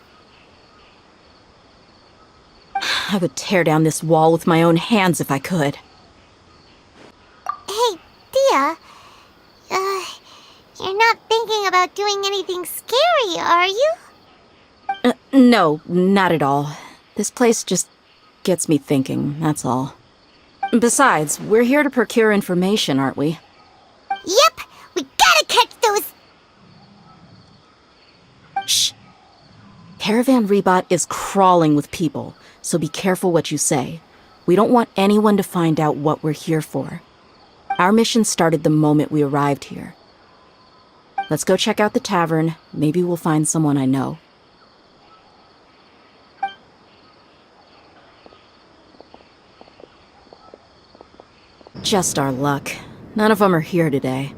I would tear down this wall with my own hands if I could. Hey, Dia. You're not thinking about doing anything scary, are you? No, not at all. This place just gets me thinking, that's all. Besides, we're here to procure information, aren't we? Yep, we gotta catch those... Shh. Caravan Rebot is crawling with people, so be careful what you say. We don't want anyone to find out what we're here for. Our mission started the moment we arrived here. Let's go check out the tavern. Maybe we'll find someone I know. Just our luck. None of them are here today.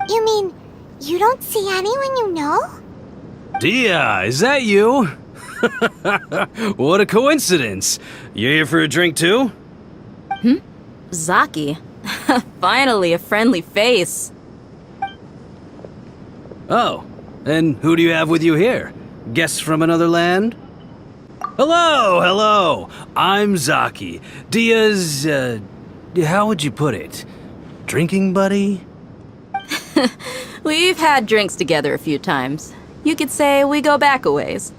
You mean, you don't see anyone you know? Dia, is that you? What a coincidence. You here for a drink too? Zaki. Finally, a friendly face. Oh, and who do you have with you here? Guests from another land? Hello. I'm Zaki. Dia's, how would you put it? Drinking buddy? We've had drinks together a few times. You could say we go back a ways.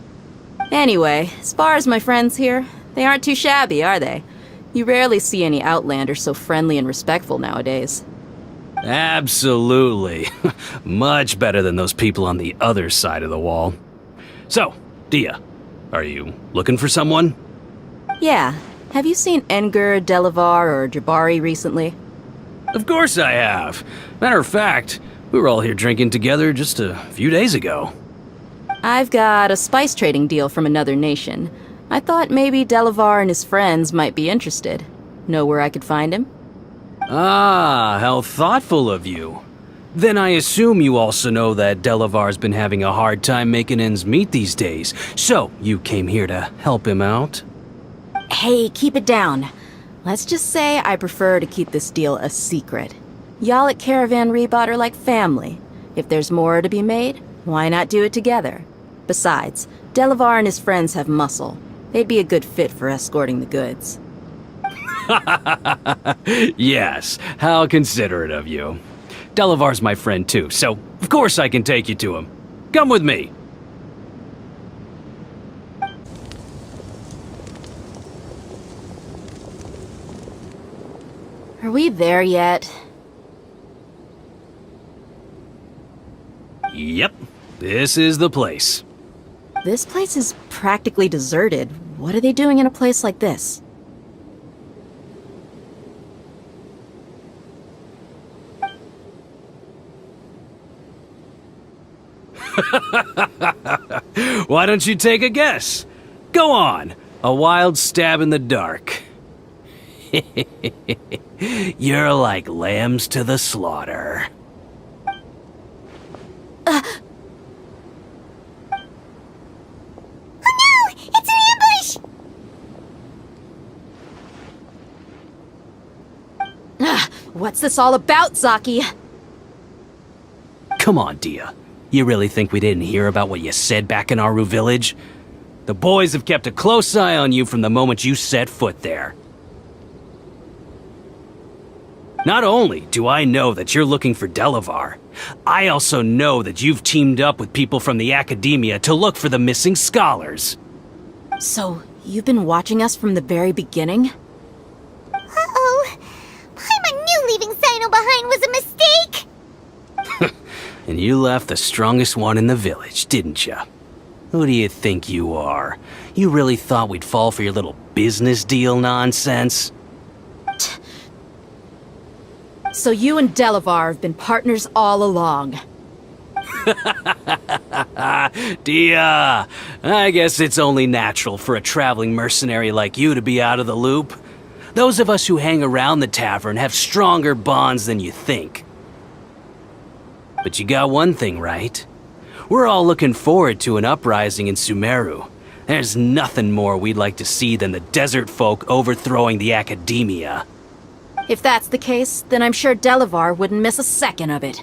Anyway, as far as my friends here, they aren't too shabby, are they? You rarely see any Outlanders so friendly and respectful nowadays. Absolutely. Much better than those people on the other side of the wall. So, Dia, are you looking for someone? Yeah. Have you seen Engur, Delavar, or Jabari recently? Of course I have. Matter of fact, we were all here drinking together just a few days ago. I've got a spice trading deal from another nation. I thought maybe Delavar and his friends might be interested. Know where I could find him? Ah, how thoughtful of you. Then I assume you also know that Delavar's been having a hard time making ends meet these days, so you came here to help him out? Hey, keep it down. Let's just say I prefer to keep this deal a secret. Y'all at Caravan Rebot are like family. If there's more to be made, why not do it together? Besides, Delavar and his friends have muscle. They'd be a good fit for escorting the goods. Yes, how considerate of you. Delavar's my friend too, so of course I can take you to him. Come with me. Are we there yet? Yep, this is the place. This place is practically deserted. What are they doing in a place like this? Why don't you take a guess? Go on, a wild stab in the dark. You're like lambs to the slaughter. Oh no! It's an ambush! What's this all about, Zaki? Come on, Dia. You really think we didn't hear about what you said back in Aru village? The boys have kept a close eye on you from the moment you set foot there. Not only do I know that you're looking for Delavar, I also know that you've teamed up with people from the academia to look for the missing scholars. So, you've been watching us from the very beginning? Uh-oh. I knew leaving Sino behind was a mistake! And you left the strongest one in the village, didn't you? Who do you think you are? You really thought we'd fall for your little business deal nonsense? So you and Delavar have been partners all along. Dia, I guess it's only natural for a traveling mercenary like you to be out of the loop. Those of us who hang around the tavern have stronger bonds than you think. But you got one thing right. We're all looking forward to an uprising in Sumeru. There's nothing more we'd like to see than the desert folk overthrowing the academia. If that's the case, then I'm sure Delavar wouldn't miss a second of it.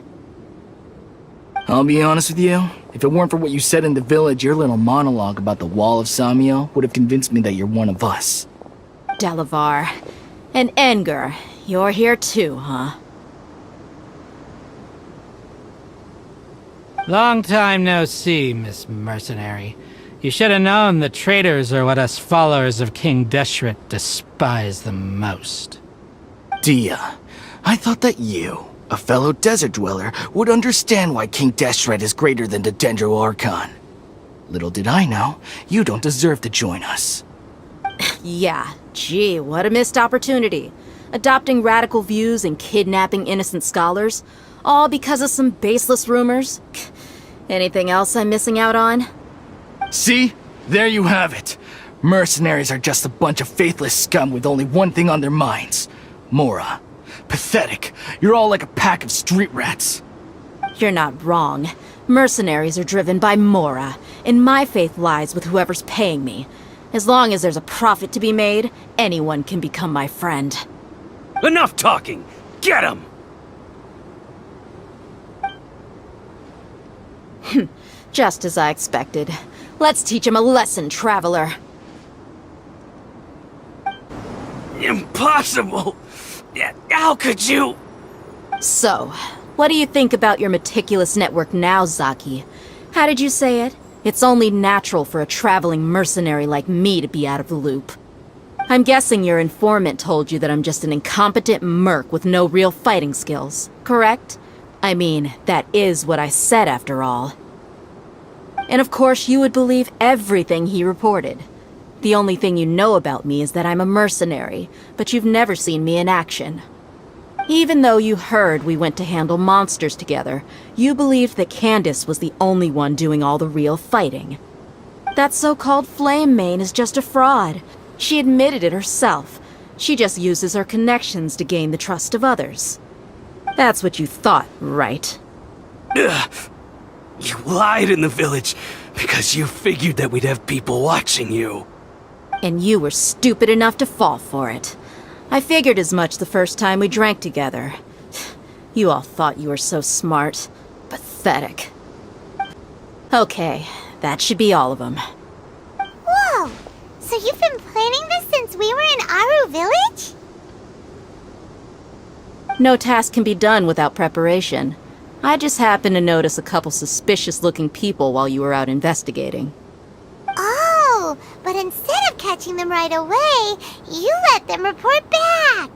I'll be honest with you, if it weren't for what you said in the village, your little monologue about the Wall of Samiel would have convinced me that you're one of us. Delavar. And Engur, you're here too, huh? Long time no see, Miss Mercenary. You should have known the traitors are what us followers of King Deshret despise the most. Dia, I thought that you, a fellow desert dweller, would understand why King Deshret is greater than the Dendro Archon. Little did I know, you don't deserve to join us. Yeah, gee, what a missed opportunity. Adopting radical views and kidnapping innocent scholars, all because of some baseless rumors. Anything else I'm missing out on? See? There you have it. Mercenaries are just a bunch of faithless scum with only one thing on their minds. Mora. Pathetic. You're all like a pack of street rats. You're not wrong. Mercenaries are driven by Mora, and my faith lies with whoever's paying me. As long as there's a profit to be made, anyone can become my friend. Enough talking! Get him! Just as I expected. Let's teach him a lesson, traveler. Impossible! How could you? So, what do you think about your meticulous network now, Zaki? How did you say it? It's only natural for a traveling mercenary like me to be out of the loop. I'm guessing your informant told you that I'm just an incompetent merc with no real fighting skills, correct? I mean, that is what I said after all. And of course you would believe everything he reported. The only thing you know about me is that I'm a mercenary, but you've never seen me in action. Even though you heard we went to handle monsters together, you believed that Candace was the only one doing all the real fighting. That so-called Flame Mane is just a fraud. She admitted it herself. She just uses her connections to gain the trust of others. That's what you thought, right? Ugh. You lied in the village because you figured that we'd have people watching you. And you were stupid enough to fall for it. I figured as much the first time we drank together. You all thought you were so smart. Pathetic. Okay, that should be all of them. Whoa! So you've been planning this since we were in Aru Village? No task can be done without preparation. I just happened to notice a couple suspicious-looking people while you were out investigating. Oh, but instead of catching them right away, you let them report back.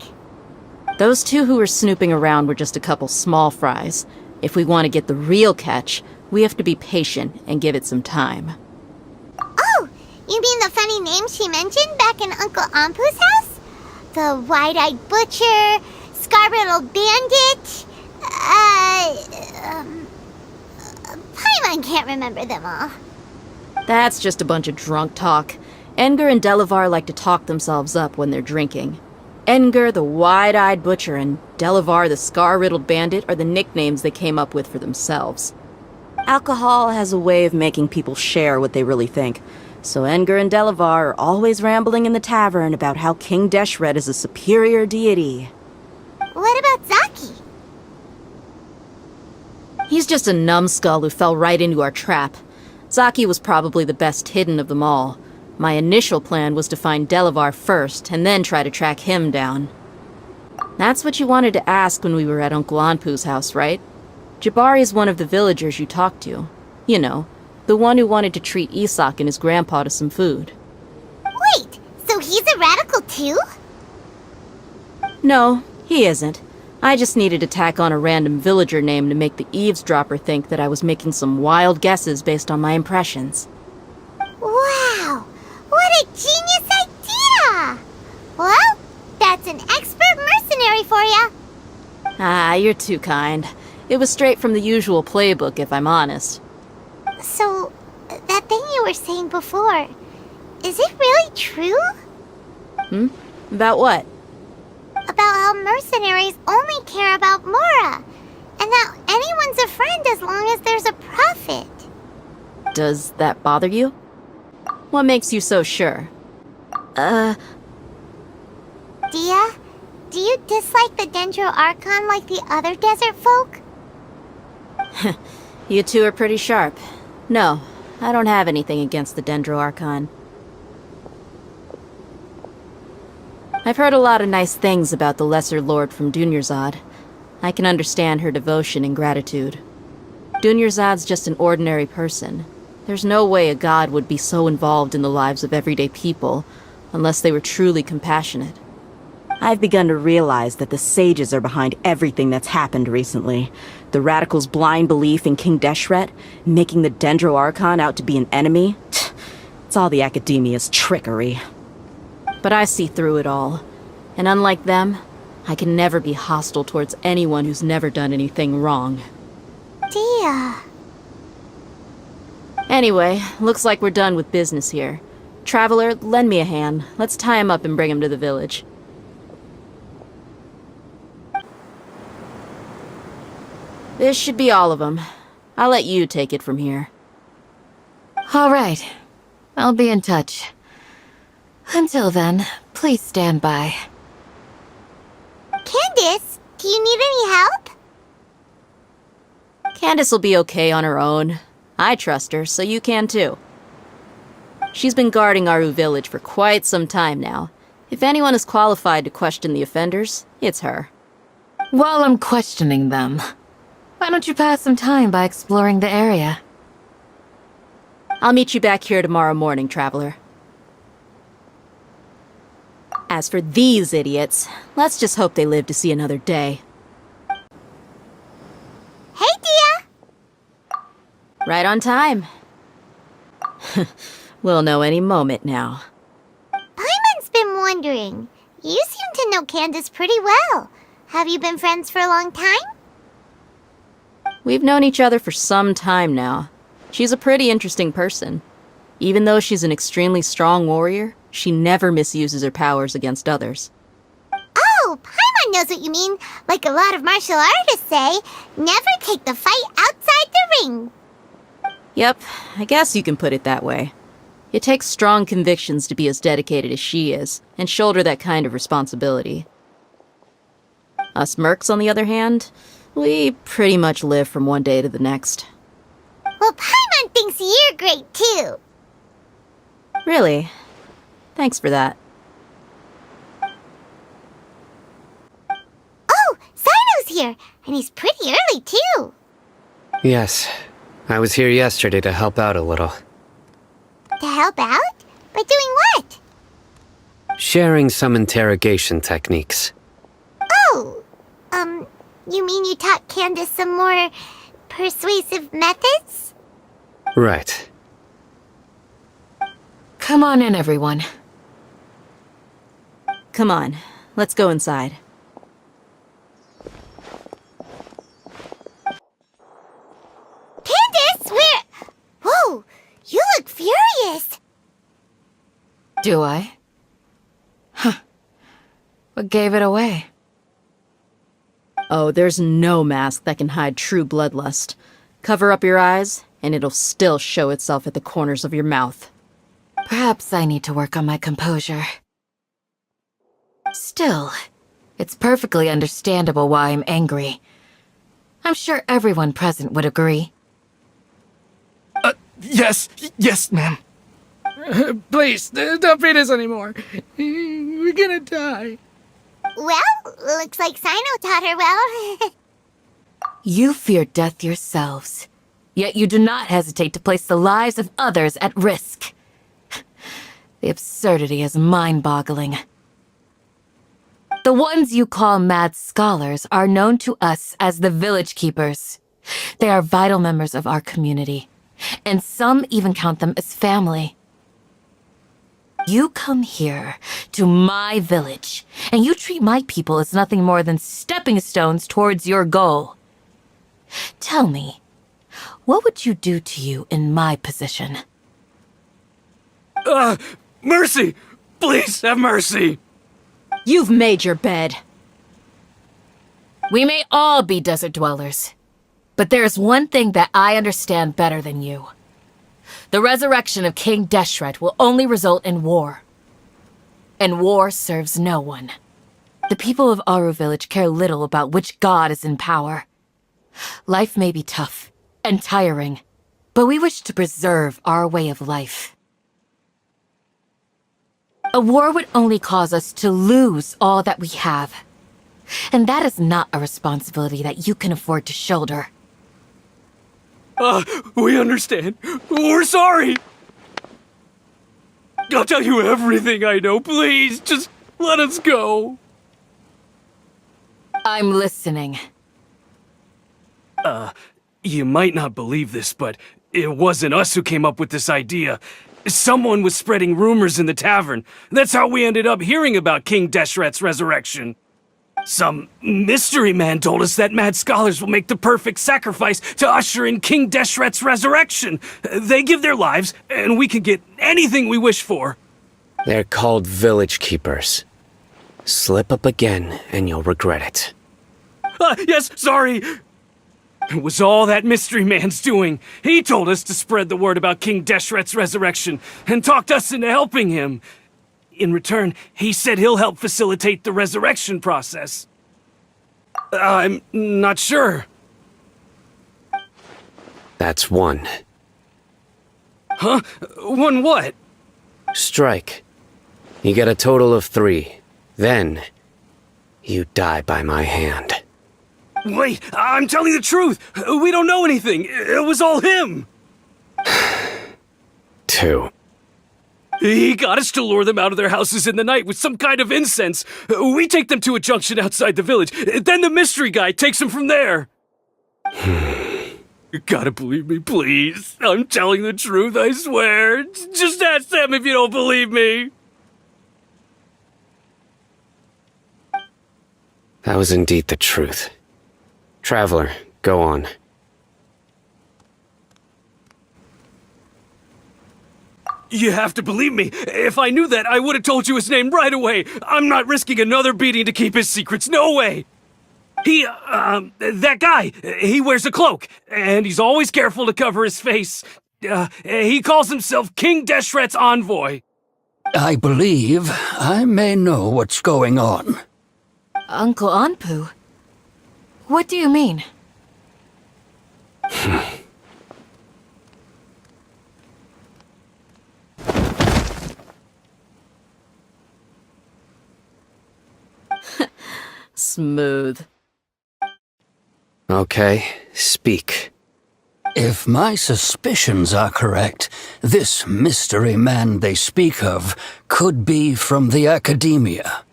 Those two who were snooping around were just a couple small fries. If we want to get the real catch, we have to be patient and give it some time. Oh, you mean the funny name she mentioned back in Uncle Ampu's house? The wide-eyed butcher, scar-riddled bandit, Paimon can't remember them all. That's just a bunch of drunk talk. Engur and Delavar like to talk themselves up when they're drinking. Engur, the wide-eyed butcher, and Delavar, the scar-riddled bandit, are the nicknames they came up with for themselves. Alcohol has a way of making people share what they really think, so Engur and Delavar are always rambling in the tavern about how King Deshret is a superior deity. What about Zaki? He's just a numbskull who fell right into our trap. Zaki was probably the best hidden of them all. My initial plan was to find Delavar first, and then try to track him down. That's what you wanted to ask when we were at Uncle Anpu's house, right? Jabari is one of the villagers you talked to. You know, the one who wanted to treat Isak and his grandpa to some food. Wait, so he's a radical too? No, he isn't. I just needed to tack on a random villager name to make the eavesdropper think that I was making some wild guesses based on my impressions. Wow, what a genius idea! Well, that's an expert mercenary for ya. Ah, you're too kind. It was straight from the usual playbook, if I'm honest. So, that thing you were saying before. Is it really true? About what? About how mercenaries only care about Mora, and that anyone's a friend as long as there's a profit. Does that bother you? What makes you so sure? Dia, do you dislike the Dendro Archon like the other desert folk? You two are pretty sharp. No, I don't have anything against the Dendro Archon. I've heard a lot of nice things about the Lesser Lord from Dunyarzad. I can understand her devotion and gratitude. Dunyarzad's just an ordinary person. There's no way a god would be so involved in the lives of everyday people, unless they were truly compassionate. I've begun to realize that the sages are behind everything that's happened recently. The radicals' blind belief in King Deshret, making the Dendro Archon out to be an enemy. It's all the Academia's trickery. But I see through it all. And unlike them, I can never be hostile towards anyone who's never done anything wrong. Dia. Anyway, looks like we're done with business here. Traveler, lend me a hand. Let's tie him up and bring him to the village. This should be all of them. I'll let you take it from here. All right. I'll be in touch. Until then, please stand by. Candace, do you need any help? Candace will be okay on her own. I trust her, so you can too. She's been guarding Aru village for quite some time now. If anyone is qualified to question the offenders, it's her. While I'm questioning them, why don't you pass some time by exploring the area? I'll meet you back here tomorrow morning, Traveler. As for these idiots, let's just hope they live to see another day. Hey, Dia! Right on time. We'll know any moment now. Paimon's been wondering. You seem to know Candace pretty well. Have you been friends for a long time? We've known each other for some time now. She's a pretty interesting person. Even though she's an extremely strong warrior, she never misuses her powers against others. Oh, Paimon knows what you mean. Like a lot of martial artists say, never take the fight outside the ring. Yep, I guess you can put it that way. It takes strong convictions to be as dedicated as she is, and shoulder that kind of responsibility. Us mercs, on the other hand, we pretty much live from one day to the next. Well, Paimon thinks you're great too. Really? Thanks for that. Oh, Sino's here, and he's pretty early too. Yes, I was here yesterday to help out a little. To help out? By doing what? Sharing some interrogation techniques. Oh, you mean you taught Candace some more persuasive methods? Right. Come on in, everyone. Come on, let's go inside. Candace, where... Whoa, you look furious. Do I? Huh. What gave it away? Oh, there's no mask that can hide true bloodlust. Cover up your eyes, and it'll still show itself at the corners of your mouth. Perhaps I need to work on my composure. Still, it's perfectly understandable why I'm angry. I'm sure everyone present would agree. Yes, ma'am. Please, don't beat us anymore. We're gonna die. Well, looks like Sino taught her well. You fear death yourselves, yet you do not hesitate to place the lives of others at risk. The absurdity is mind-boggling. The ones you call mad scholars are known to us as the Village Keepers. They are vital members of our community, and some even count them as family. You come here to my village, and you treat my people as nothing more than stepping stones towards your goal. Tell me, what would you do to you in my position? Mercy! Please have mercy! You've made your bed. We may all be desert dwellers, but there is one thing that I understand better than you. The resurrection of King Deshret will only result in war. And war serves no one. The people of Aru Village care little about which god is in power. Life may be tough and tiring, but we wish to preserve our way of life. A war would only cause us to lose all that we have. And that is not a responsibility that you can afford to shoulder. We understand. We're sorry. I'll tell you everything I know. Please, just let us go. I'm listening. You might not believe this, but it wasn't us who came up with this idea. Someone was spreading rumors in the tavern. That's how we ended up hearing about King Deshret's resurrection. Some mystery man told us that mad scholars will make the perfect sacrifice to usher in King Deshret's resurrection. They give their lives, and we can get anything we wish for. They're called village keepers. Slip up again, and you'll regret it. Yes, sorry. It was all that mystery man's doing. He told us to spread the word about King Deshret's resurrection, and talked us into helping him. In return, he said he'll help facilitate the resurrection process. I'm not sure. That's one. Huh? One what? Strike. You get a total of 3. Then, you die by my hand. Wait, I'm telling the truth. We don't know anything. It was all him. 2. He got us to lure them out of their houses in the night with some kind of incense. We take them to a junction outside the village. Then the mystery guy takes them from there. You gotta believe me, please. I'm telling the truth, I swear. Just ask them if you don't believe me. That was indeed the truth. Traveler, go on. You have to believe me. If I knew that, I would have told you his name right away. I'm not risking another beating to keep his secrets. No way. That guy, he wears a cloak, and he's always careful to cover his face. He calls himself King Deshret's envoy. I believe I may know what's going on. Uncle Anpu? What do you mean? Smooth. Okay, speak. If my suspicions are correct, this mystery man they speak of could be from the academia.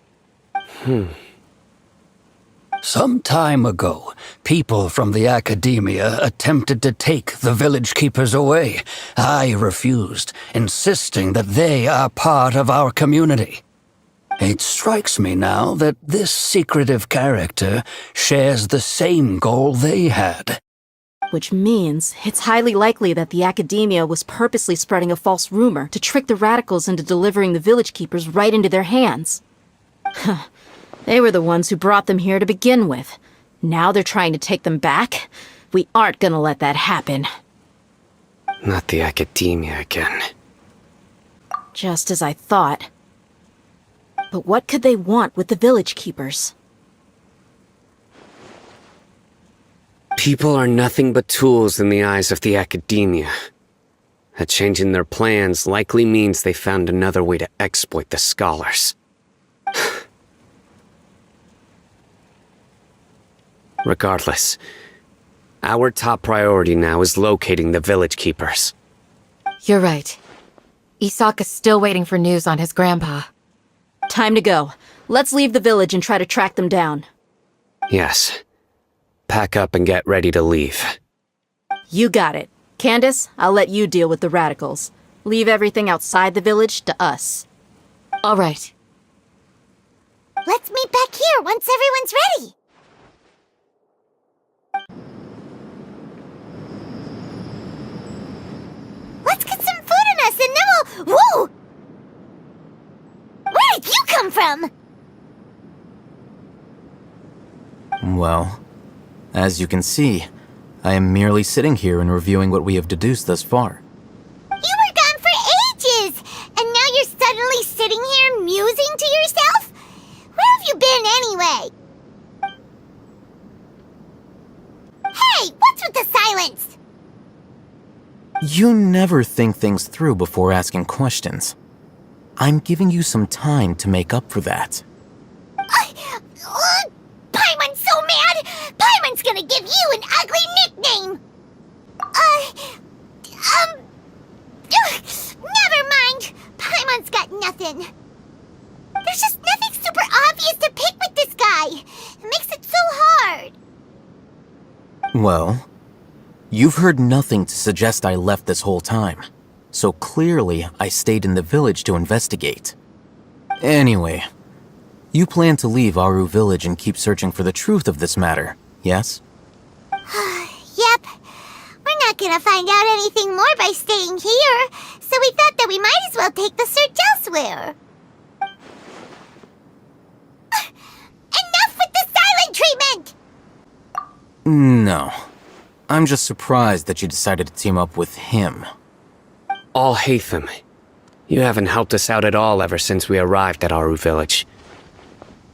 Some time ago, people from the academia attempted to take the village keepers away. I refused, insisting that they are part of our community. It strikes me now that this secretive character shares the same goal they had. Which means it's highly likely that the academia was purposely spreading a false rumor to trick the radicals into delivering the village keepers right into their hands. They were the ones who brought them here to begin with. Now they're trying to take them back? We aren't gonna let that happen. Not the academia again. Just as I thought. But what could they want with the village keepers? People are nothing but tools in the eyes of the academia. A change in their plans likely means they found another way to exploit the scholars. Regardless, our top priority now is locating the village keepers. You're right. Isak is still waiting for news on his grandpa. Time to go. Let's leave the village and try to track them down. Yes. Pack up and get ready to leave. You got it. Candace, I'll let you deal with the radicals. Leave everything outside the village to us. All right. Let's meet back here once everyone's ready. Let's get some food in us and then we'll... Whoa! come from? Well, as you can see, I am merely sitting here and reviewing what we have deduced thus far. You were gone for ages, and now you're suddenly sitting here musing to yourself? Where have you been anyway? Hey, what's with the silence? You never think things through before asking questions. I'm giving you some time to make up for that. Paimon's so mad! Paimon's gonna give you an ugly nickname! Never mind! Paimon's got nothing. There's just nothing super obvious to pick with this guy. It makes it so hard. Well, you've heard nothing to suggest I left this whole time, so clearly I stayed in the village to investigate. Anyway, you plan to leave Aru Village and keep searching for the truth of this matter, yes? Yep. We're not gonna find out anything more by staying here, so we thought that we might as well take the search elsewhere. Enough with the silent treatment! No. I'm just surprised that you decided to team up with him. Al-Haytham, you haven't helped us out at all ever since we arrived at Aru Village.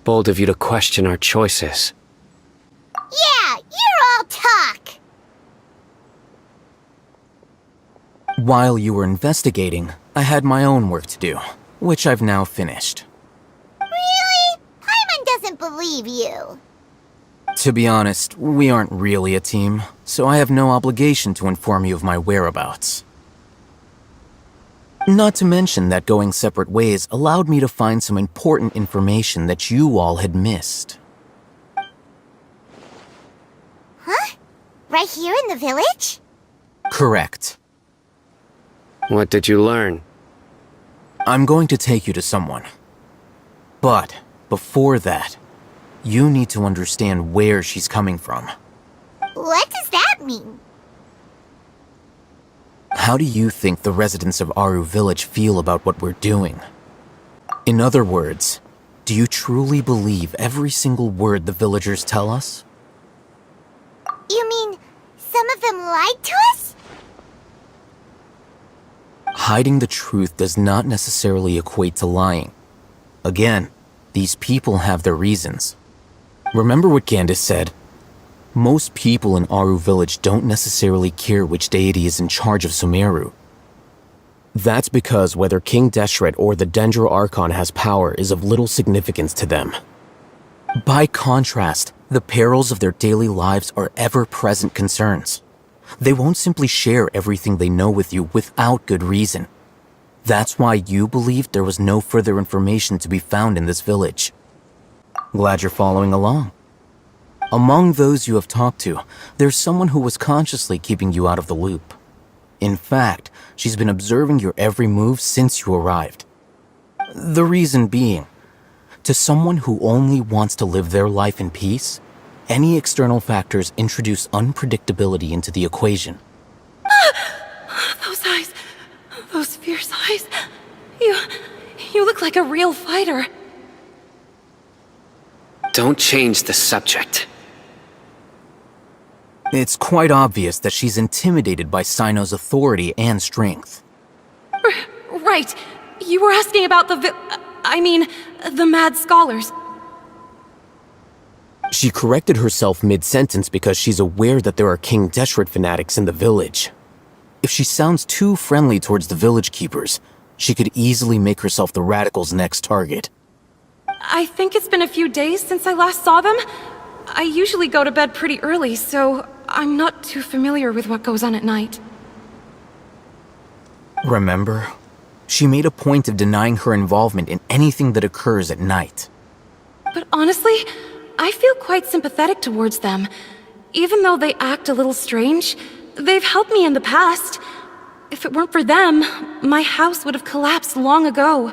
Bold of you to question our choices. Yeah, you're all talk! While you were investigating, I had my own work to do, which I've now finished. Really? Paimon doesn't believe you. To be honest, we aren't really a team, so I have no obligation to inform you of my whereabouts. Not to mention that going separate ways allowed me to find some important information that you all had missed. Huh? Right here in the village? Correct. What did you learn? I'm going to take you to someone. But, before that, you need to understand where she's coming from. What does that mean? How do you think the residents of Aru Village feel about what we're doing? In other words, do you truly believe every single word the villagers tell us? You mean, some of them lied to us? Hiding the truth does not necessarily equate to lying. Again, these people have their reasons. Remember what Candace said? Most people in Aru Village don't necessarily care which deity is in charge of Sumeru. That's because whether King Deshret or the Dendro Archon has power is of little significance to them. By contrast, the perils of their daily lives are ever-present concerns. They won't simply share everything they know with you without good reason. That's why you believed there was no further information to be found in this village. Glad you're following along. Among those you have talked to, there's someone who was consciously keeping you out of the loop. In fact, she's been observing your every move since you arrived. The reason being, to someone who only wants to live their life in peace, any external factors introduce unpredictability into the equation. Those eyes, those fierce eyes. You look like a real fighter. Don't change the subject. It's quite obvious that she's intimidated by Sino's authority and strength. Right. You were asking about the mad scholars. She corrected herself mid-sentence because she's aware that there are King Deshret fanatics in the village. If she sounds too friendly towards the village keepers, she could easily make herself the radicals' next target. I think it's been a few days since I last saw them. I usually go to bed pretty early, so I'm not too familiar with what goes on at night. Remember? She made a point of denying her involvement in anything that occurs at night. But honestly, I feel quite sympathetic towards them. Even though they act a little strange, they've helped me in the past. If it weren't for them, my house would have collapsed long ago.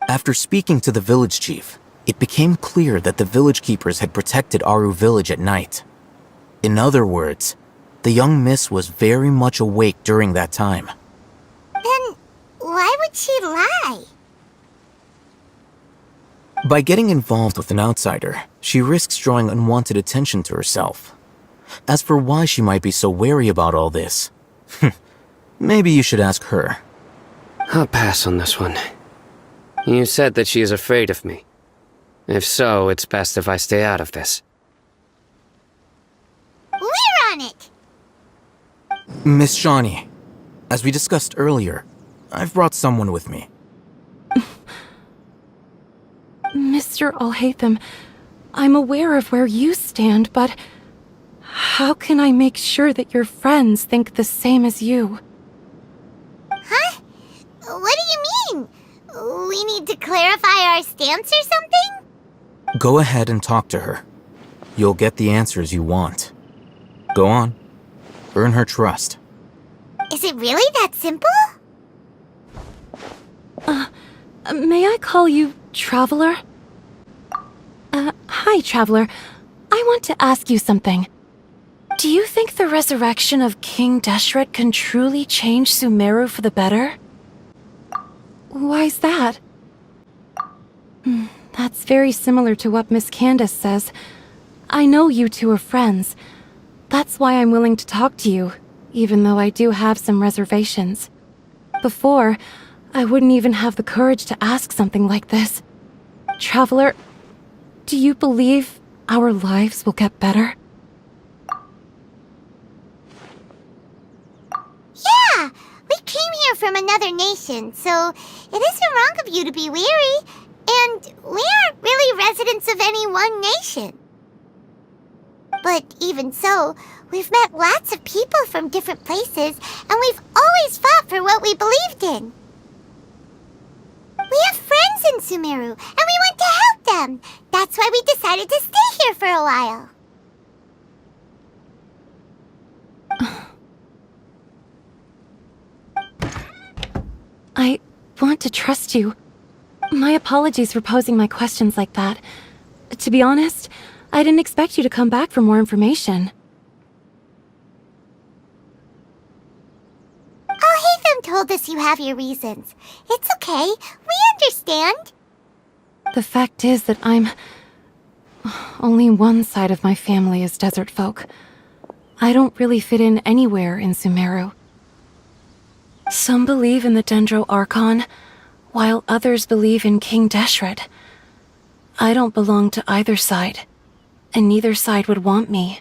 After speaking to the village chief, it became clear that the village keepers had protected Aru Village at night. In other words, the young miss was very much awake during that time. Then, why would she lie? By getting involved with an outsider, she risks drawing unwanted attention to herself. As for why she might be so wary about all this, maybe you should ask her. I'll pass on this one. You said that she is afraid of me. If so, it's best if I stay out of this. We're on it! Miss Shawnee, as we discussed earlier, I've brought someone with me. Mr. Alhaitham, I'm aware of where you stand, but how can I make sure that your friends think the same as you? Huh? What do you mean? We need to clarify our stance or something? Go ahead and talk to her. You'll get the answers you want. Go on. Earn her trust. Is it really that simple? May I call you Traveler? Hi, Traveler. I want to ask you something. Do you think the resurrection of King Deshret can truly change Sumeru for the better? Why's that? That's very similar to what Miss Candace says. I know you two are friends. That's why I'm willing to talk to you, even though I do have some reservations. Before, I wouldn't even have the courage to ask something like this. Traveler, do you believe our lives will get better? Yeah! We came here from another nation, so it isn't wrong of you to be weary. And we aren't really residents of any one nation. But even so, we've met lots of people from different places, and we've always fought for what we believed in. We have friends in Sumeru, and we want to help them. That's why we decided to stay here for a while. I want to trust you. My apologies for posing my questions like that. To be honest, I didn't expect you to come back for more information. Alhaitham told us you have your reasons. It's okay. We understand. The fact is that only one side of my family is desert folk. I don't really fit in anywhere in Sumeru. Some believe in the Dendro Archon, while others believe in King Deshret. I don't belong to either side, and neither side would want me.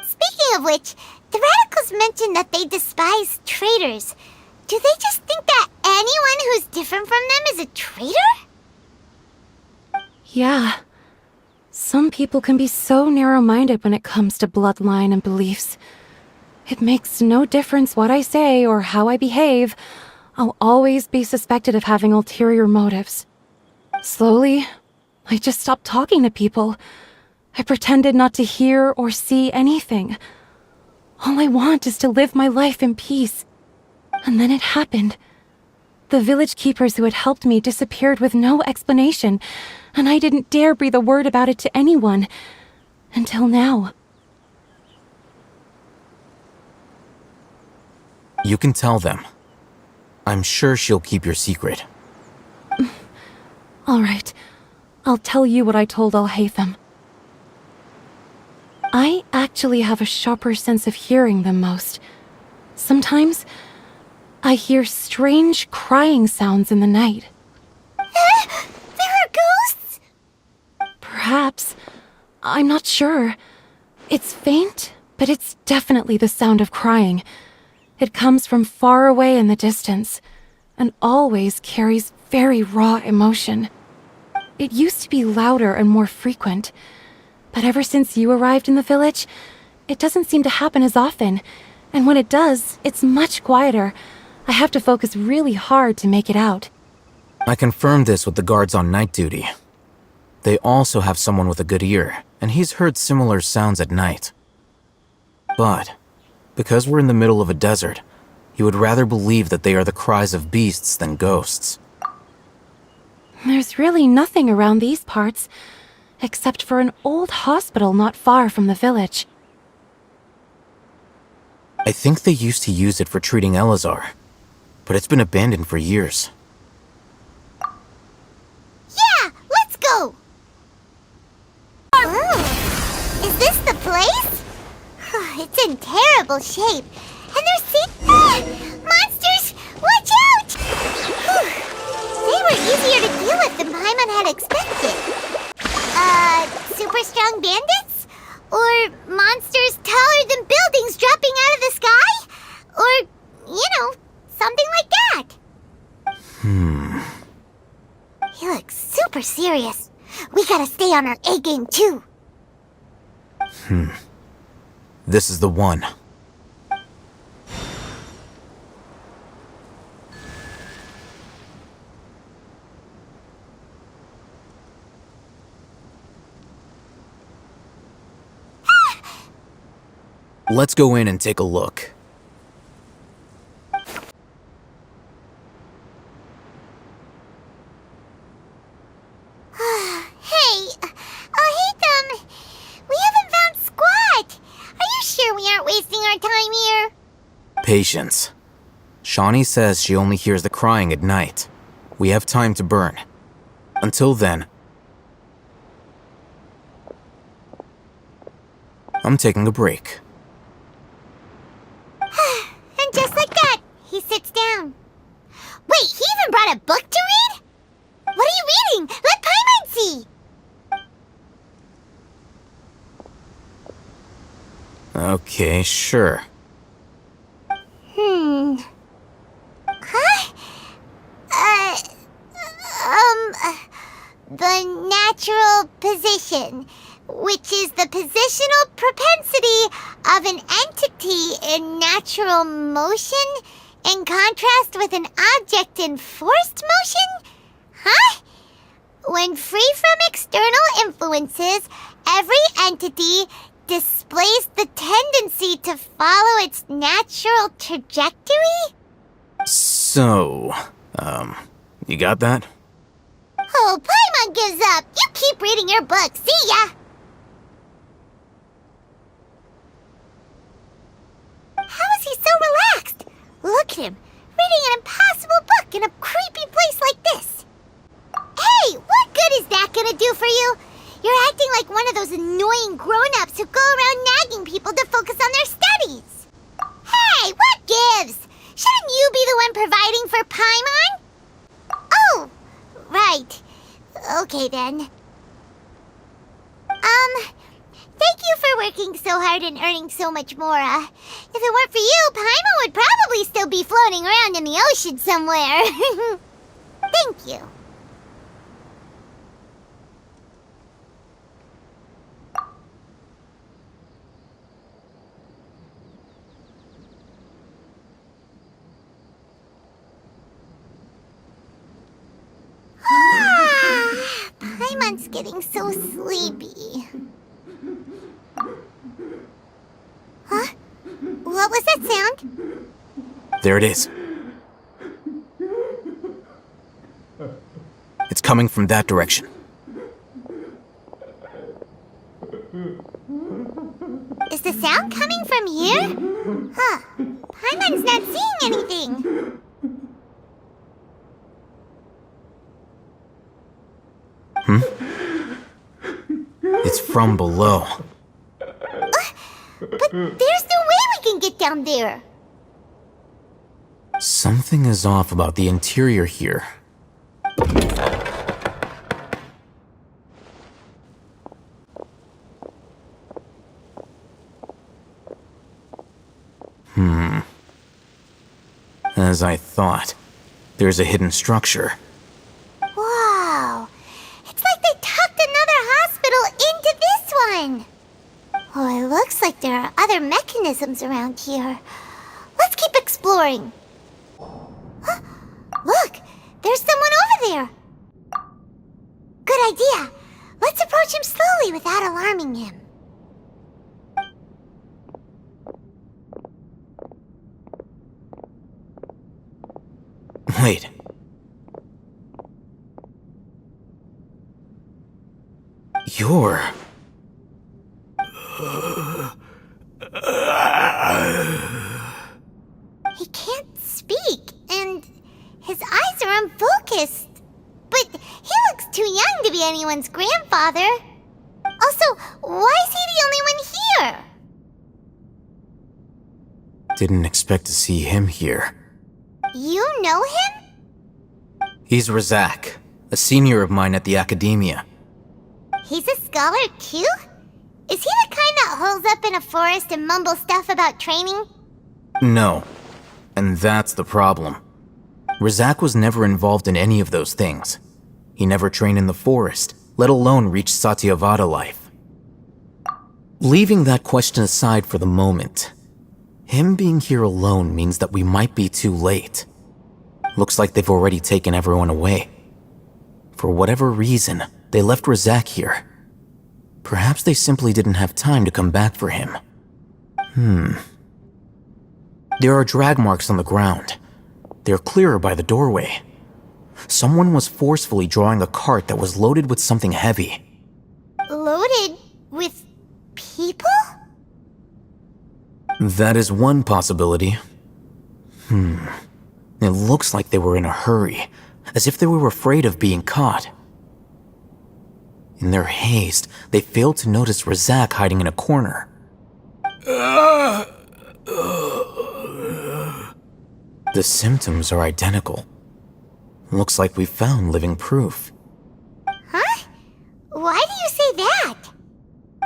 Speaking of which, the Radicals mentioned that they despise traitors. Do they just think that anyone who's different from them is a traitor? Yeah. Some people can be so narrow-minded when it comes to bloodline and beliefs. It makes no difference what I say or how I behave. I'll always be suspected of having ulterior motives. Slowly, I just stopped talking to people. I pretended not to hear or see anything. All I want is to live my life in peace. And then it happened. The village keepers who had helped me disappeared with no explanation, and I didn't dare breathe a word about it to anyone. Until now. You can tell them. I'm sure she'll keep your secret. All right. I'll tell you what I told Alhaitham. I actually have a sharper sense of hearing than most. Sometimes, I hear strange crying sounds in the night. There are ghosts? Perhaps. I'm not sure. It's faint, but it's definitely the sound of crying. It comes from far away in the distance, and always carries very raw emotion. It used to be louder and more frequent, but ever since you arrived in the village, it doesn't seem to happen as often, and when it does, it's much quieter. I have to focus really hard to make it out. I confirmed this with the guards on night duty. They also have someone with a good ear, and he's heard similar sounds at night. But because we're in the middle of a desert, he would rather believe that they are the cries of beasts than ghosts. There's really nothing around these parts, except for an old hospital not far from the village. I think they used to use it for treating Elazar, but it's been abandoned for years. Yeah, let's go! It's in terrible shape. And monsters! Watch out! Whew. They were easier to deal with than Paimon had expected. Super strong bandits? Or monsters taller than buildings dropping out of the sky? Or, something like that. He looks super serious. We gotta stay on our A game too. This is the one. Let's go in and take a look. Patience. Shawnee says she only hears the crying at night. We have time to burn. Until then, I'm taking a break. And just like that, he sits down. Wait, he even brought a book to read? What are you reading? Let Paimon see! Okay, sure. The natural position, which is the positional propensity of an entity in natural motion, in contrast with an object in forced motion? Huh? When free from external influences, every entity displays the tendency to follow its natural trajectory? So, you got that? Oh, Paimon gives up. You keep reading your book. See ya! How is he so relaxed? Look at him, reading an impossible book in a creepy place like this. Hey, what good is that gonna do for you? You're acting like one of those annoying grown-ups who go around nagging people to focus on their studies. Hey, what gives? Shouldn't you be the one providing for Paimon? Oh, right. Okay then. Thank you for working so hard and earning so much more. If it weren't for you, Paimon would probably still be floating around in the ocean somewhere. Thank you. Paimon's getting so sleepy. Huh? What was that sound? There it is. It's coming from that direction. Is the sound coming from here? Huh. Paimon's not seeing anything. It's from below. But there's no way we can get down there. Something is off about the interior here. As I thought, there's a hidden structure. Wow. It's like they tucked another hospital into this one. Oh, it looks like there are other mechanisms around here. Let's keep exploring. Huh? Look, there's someone over there. Good idea. Let's approach him slowly without alarming him. Wait. You're... He can't speak, and his eyes are unfocused. But he looks too young to be anyone's grandfather. Also, why is he the only one here? Didn't expect to see him here. You know him? He's Razak, a senior of mine at the Academia. He's a scholar too? Is he the kind that holes up in a forest and mumbles stuff about training? No. And that's the problem. Razak was never involved in any of those things. He never trained in the forest, let alone reach Satyavada life. Leaving that question aside for the moment, him being here alone means that we might be too late. Looks like they've already taken everyone away. For whatever reason, they left Razak here. Perhaps they simply didn't have time to come back for him. There are drag marks on the ground. They're clearer by the doorway. Someone was forcefully drawing a cart that was loaded with something heavy. Loaded with people? That is one possibility. It looks like they were in a hurry, as if they were afraid of being caught. In their haste, they failed to notice Razak hiding in a corner. The symptoms are identical. Looks like we found living proof. Huh? Why do you say that?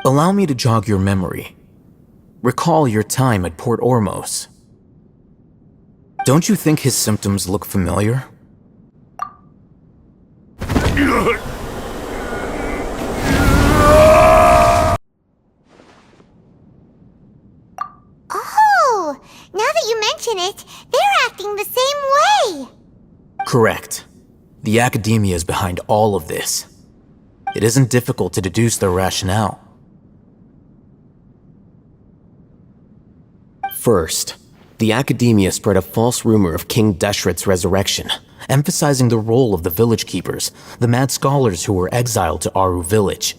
Allow me to jog your memory. Recall your time at Port Ormos. Don't you think his symptoms look familiar? Oh, now that you mention it, they're acting the same way. Correct. The Academia is behind all of this. It isn't difficult to deduce their rationale. First, the Academia spread a false rumor of King Deshret's resurrection, emphasizing the role of the village keepers, the mad scholars who were exiled to Aru village.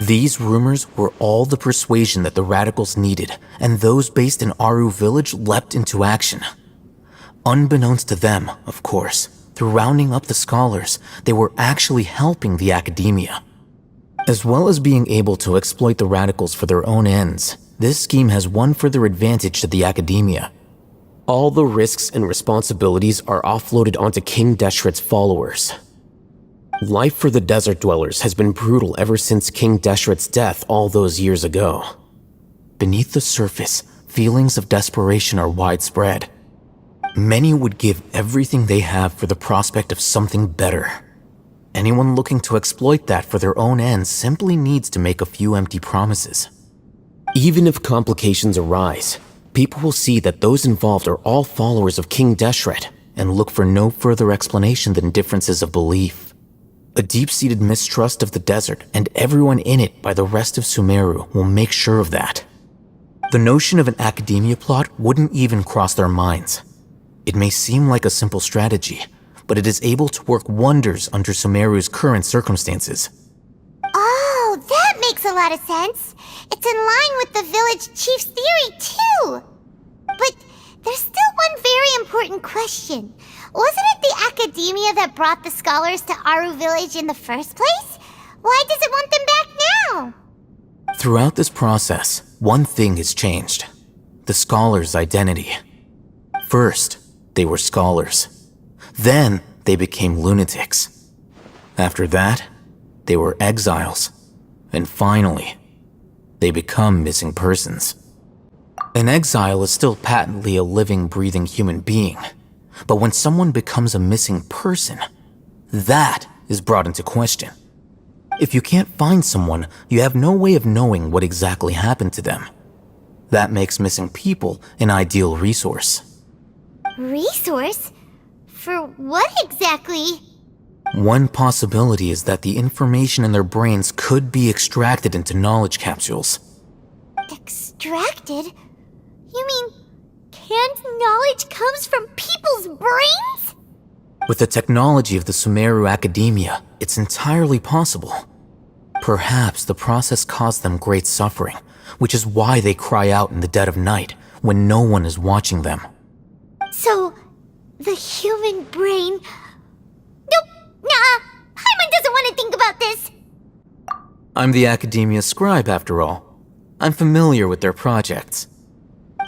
These rumors were all the persuasion that the radicals needed, and those based in Aru village leapt into action. Unbeknownst to them, of course, through rounding up the scholars, they were actually helping the Academia. As well as being able to exploit the radicals for their own ends, this scheme has one further advantage to the Academia. All the risks and responsibilities are offloaded onto King Deshret's followers. Life for the desert dwellers has been brutal ever since King Deshret's death all those years ago. Beneath the surface, feelings of desperation are widespread. Many would give everything they have for the prospect of something better. Anyone looking to exploit that for their own ends simply needs to make a few empty promises. Even if complications arise, people will see that those involved are all followers of King Deshret and look for no further explanation than differences of belief. A deep-seated mistrust of the desert and everyone in it by the rest of Sumeru will make sure of that. The notion of an Academia plot wouldn't even cross their minds. It may seem like a simple strategy, but it is able to work wonders under Sumeru's current circumstances. Oh, that makes a lot of sense. It's in line with the village chief's theory, too. But there's still one very important question. Wasn't it the Academia that brought the scholars to Aru village in the first place? Why does it want them back now? Throughout this process, one thing has changed. The scholars' identity. First, they were scholars. Then, they became lunatics. After that, they were exiles. And finally, they become missing persons. An exile is still patently a living, breathing human being. But when someone becomes a missing person, that is brought into question. If you can't find someone, you have no way of knowing what exactly happened to them. That makes missing people an ideal resource. Resource? For what exactly? One possibility is that the information in their brains could be extracted into knowledge capsules. Extracted? You mean canned knowledge comes from people's brains? With the technology of the Sumeru Academia, it's entirely possible. Perhaps the process caused them great suffering, which is why they cry out in the dead of night when no one is watching them. So, the human brain... Nope, nah, Paimon doesn't want to think about this. I'm the Academia scribe, after all. I'm familiar with their projects.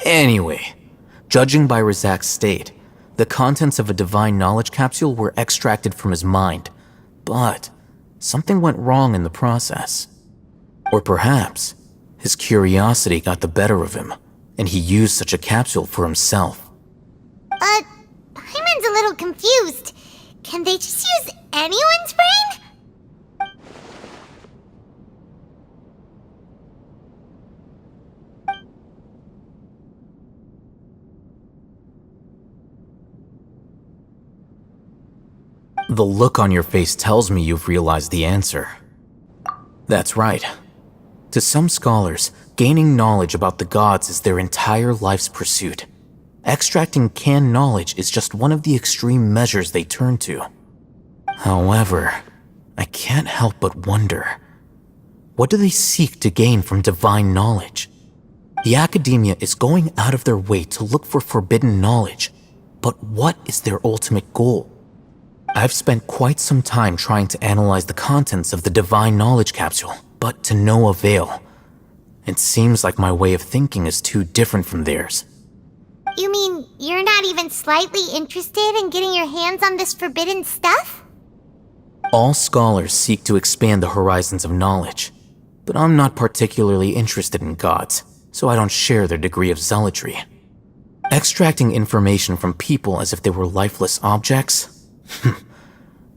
Anyway, judging by Razak's state, the contents of a divine knowledge capsule were extracted from his mind, but something went wrong in the process. Or perhaps his curiosity got the better of him, and he used such a capsule for himself. Paimon's a little confused. Can they just use anyone's brain? The look on your face tells me you've realized the answer. That's right. To some scholars, gaining knowledge about the gods is their entire life's pursuit. Extracting canned knowledge is just one of the extreme measures they turn to. However, I can't help but wonder, what do they seek to gain from divine knowledge? The academia is going out of their way to look for forbidden knowledge, but what is their ultimate goal? I've spent quite some time trying to analyze the contents of the divine knowledge capsule, but to no avail. It seems like my way of thinking is too different from theirs. You mean you're not even slightly interested in getting your hands on this forbidden stuff? All scholars seek to expand the horizons of knowledge, but I'm not particularly interested in gods, so I don't share their degree of zealotry. Extracting information from people as if they were lifeless objects?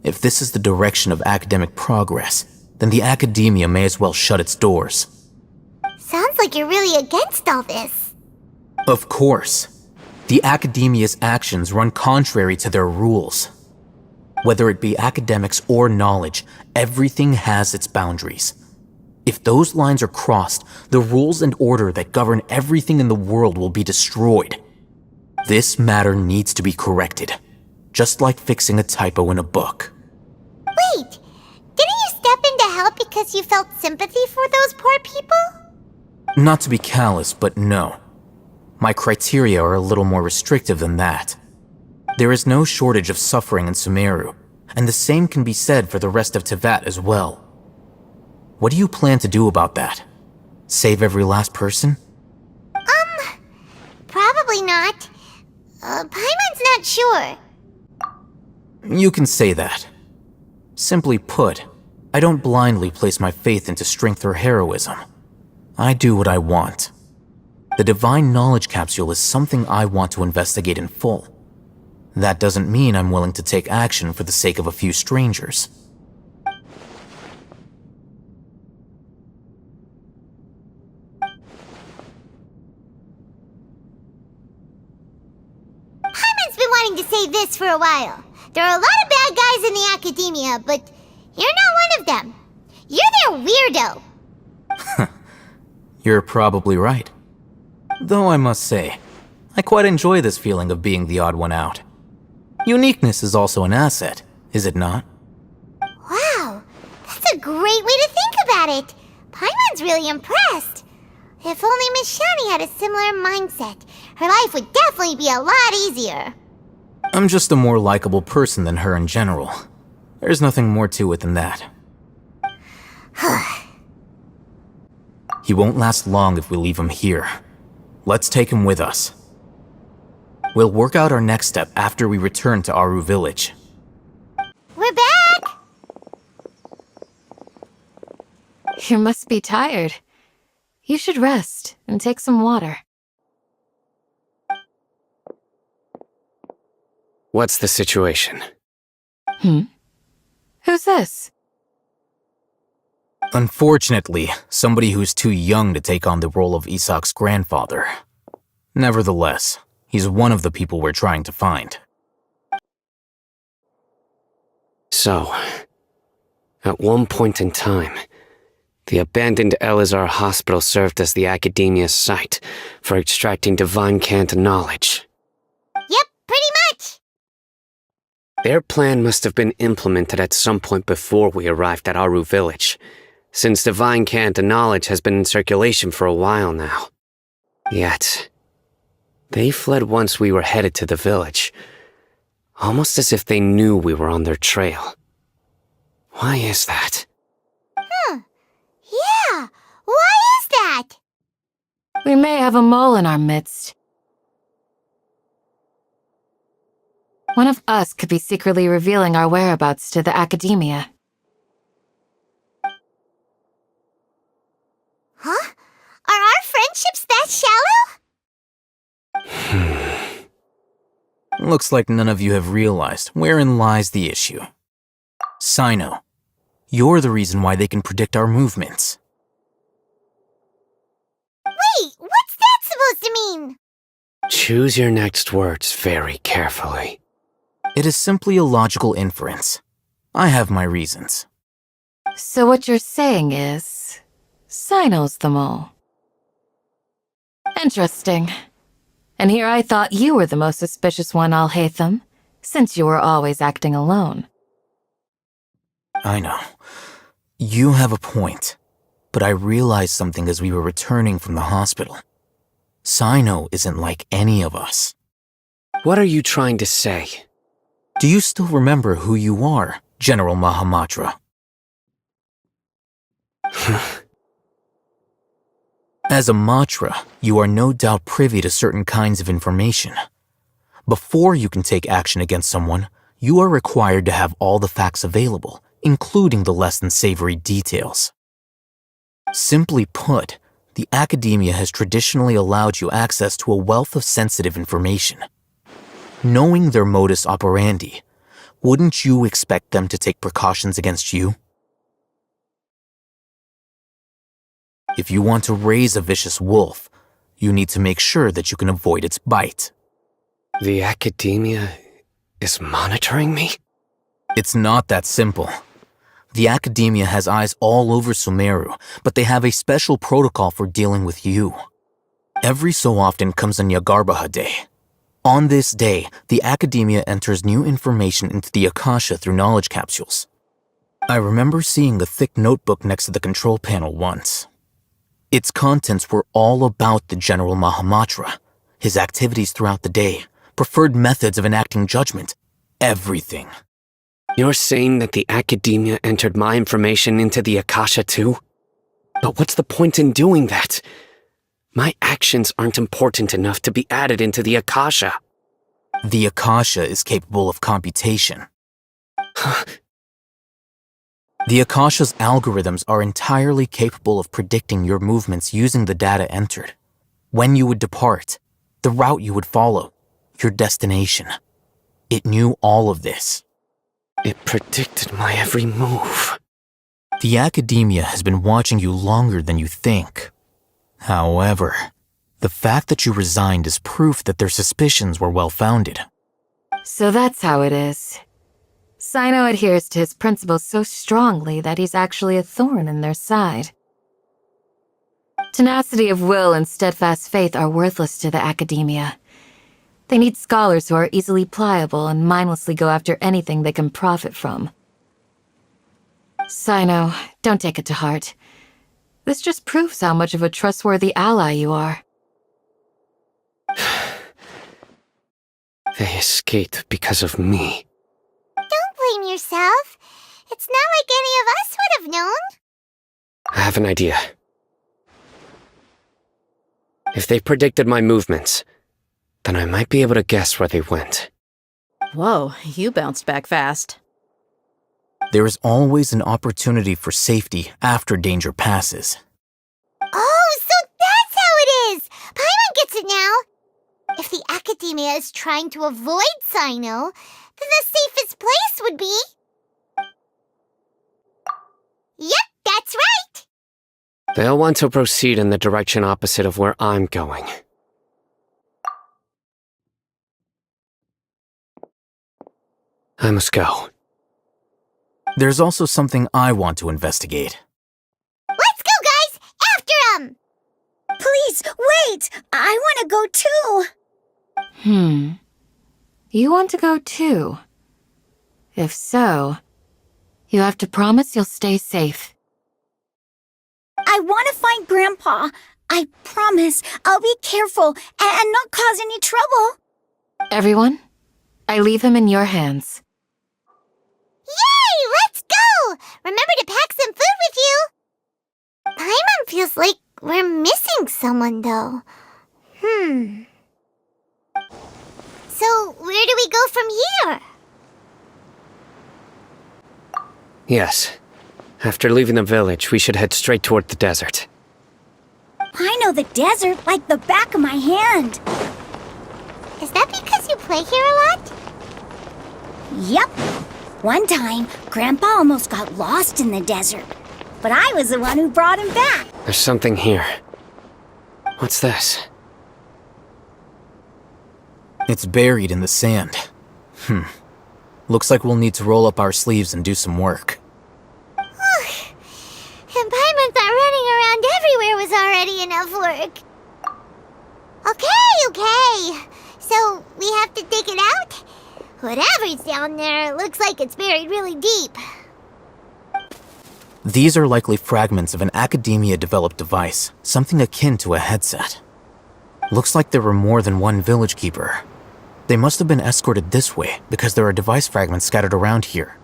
If this is the direction of academic progress, then the academia may as well shut its doors. Sounds like you're really against all this. Of course. The academia's actions run contrary to their rules. Whether it be academics or knowledge, everything has its boundaries. If those lines are crossed, the rules and order that govern everything in the world will be destroyed. This matter needs to be corrected, just like fixing a typo in a book. Wait, didn't you step in to help because you felt sympathy for those poor people? Not to be callous, but no. My criteria are a little more restrictive than that. There is no shortage of suffering in Sumeru, and the same can be said for the rest of Teyvat as well. What do you plan to do about that? Save every last person? Probably not. Paimon's not sure. You can say that. Simply put, I don't blindly place my faith into strength or heroism. I do what I want. The divine knowledge capsule is something I want to investigate in full. That doesn't mean I'm willing to take action for the sake of a few strangers. Paimon's been wanting to say this for a while. There are a lot of bad guys in the academia, but you're not one of them. You're their weirdo. You're probably right. Though I must say, I quite enjoy this feeling of being the odd one out. Uniqueness is also an asset, is it not? Wow, that's a great way to think about it. Paimon's really impressed. If only Miss Shani had a similar mindset, her life would definitely be a lot easier. I'm just a more likable person than her in general. There's nothing more to it than that. He won't last long if we leave him here. Let's take him with us. We'll work out our next step after we return to Aru Village. We're back! You must be tired. You should rest and take some water. What's the situation? Who's this? Unfortunately, somebody who's too young to take on the role of Isak's grandfather. Nevertheless, he's one of the people we're trying to find. So, at one point in time, the abandoned Elazar Hospital served as the academia's site for extracting divine cant knowledge. Yep, pretty much. Their plan must have been implemented at some point before we arrived at Aru Village, since divine cant knowledge has been in circulation for a while now. Yet, they fled once we were headed to the village, almost as if they knew we were on their trail. Why is that? Yeah, why is that? We may have a mole in our midst. One of us could be secretly revealing our whereabouts to the academia. Huh? Are our friendships that shallow? Looks like none of you have realized wherein lies the issue. Sino, you're the reason why they can predict our movements. Wait, what's that supposed to mean? Choose your next words very carefully. It is simply a logical inference. I have my reasons. So what you're saying is, Sino's the mole. Interesting. And here I thought you were the most suspicious one, Alhaitham, since you were always acting alone. I know. You have a point. But I realized something as we were returning from the hospital. Sino isn't like any of us. What are you trying to say? Do you still remember who you are, General Mahamatra? As a Matra, you are no doubt privy to certain kinds of information. Before you can take action against someone, you are required to have all the facts available, including the less than savory details. Simply put, the academia has traditionally allowed you access to a wealth of sensitive information. Knowing their modus operandi, wouldn't you expect them to take precautions against you? If you want to raise a vicious wolf, you need to make sure that you can avoid its bite. The academia is monitoring me? It's not that simple. The academia has eyes all over Sumeru, but they have a special protocol for dealing with you. Every so often comes a Nyagarbaha Day. On this day, the academia enters new information into the Akasha through knowledge capsules. I remember seeing the thick notebook next to the control panel once. Its contents were all about the General Mahamatra, his activities throughout the day, preferred methods of enacting judgment, everything. You're saying that the academia entered my information into the Akasha too? But what's the point in doing that? My actions aren't important enough to be added into the Akasha. The Akasha is capable of computation. The Akasha's algorithms are entirely capable of predicting your movements using the data entered. When you would depart, the route you would follow, your destination. It knew all of this. It predicted my every move. The academia has been watching you longer than you think. However, the fact that you resigned is proof that their suspicions were well-founded. So that's how it is. Sino adheres to his principles so strongly that he's actually a thorn in their side. Tenacity of will and steadfast faith are worthless to the academia. They need scholars who are easily pliable and mindlessly go after anything they can profit from. Sino, don't take it to heart. This just proves how much of a trustworthy ally you are. They escaped because of me. Don't blame yourself. It's not like any of us would have known. I have an idea. If they predicted my movements, then I might be able to guess where they went. Whoa, you bounced back fast. There is always an opportunity for safety after danger passes. Oh, so that's how it is! Paimon gets it now! If the academia is trying to avoid Sino, then the safest place would be... Yep, that's right! They'll want to proceed in the direction opposite of where I'm going. I must go. There's also something I want to investigate. Let's go, guys! After 'em! Please, wait! I want to go too! You want to go too? If so, you have to promise you'll stay safe. I want to find Grandpa. I promise I'll be careful and not cause any trouble. Everyone, I leave him in your hands. Yay! Let's go! Remember to pack some food with you! Paimon feels like we're missing someone, though. So, where do we go from here? Yes. After leaving the village, we should head straight toward the desert. I know the desert like the back of my hand. Is that because you play here a lot? Yep. One time, Grandpa almost got lost in the desert. But I was the one who brought him back. There's something here. What's this? It's buried in the sand. Looks like we'll need to roll up our sleeves and do some work. And Paimon thought running around everywhere was already enough work. Okay. So, we have to dig it out? Whatever's down there looks like it's buried really deep. These are likely fragments of an Academia-developed device, something akin to a headset. Looks like there were more than one village keeper. They must have been escorted this way because there are device fragments scattered around here.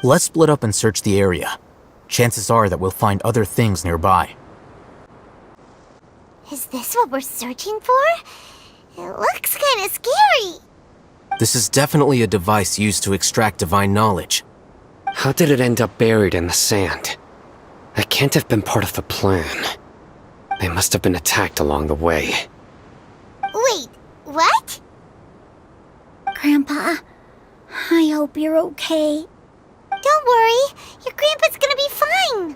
Let's split up and search the area. Chances are that we'll find other things nearby. Is this what we're searching for? It looks kinda scary. This is definitely a device used to extract divine knowledge. How did it end up buried in the sand? That can't have been part of the plan. They must have been attacked along the way. Wait, what? Grandpa, I hope you're okay. Don't worry, your grandpa's gonna be fine.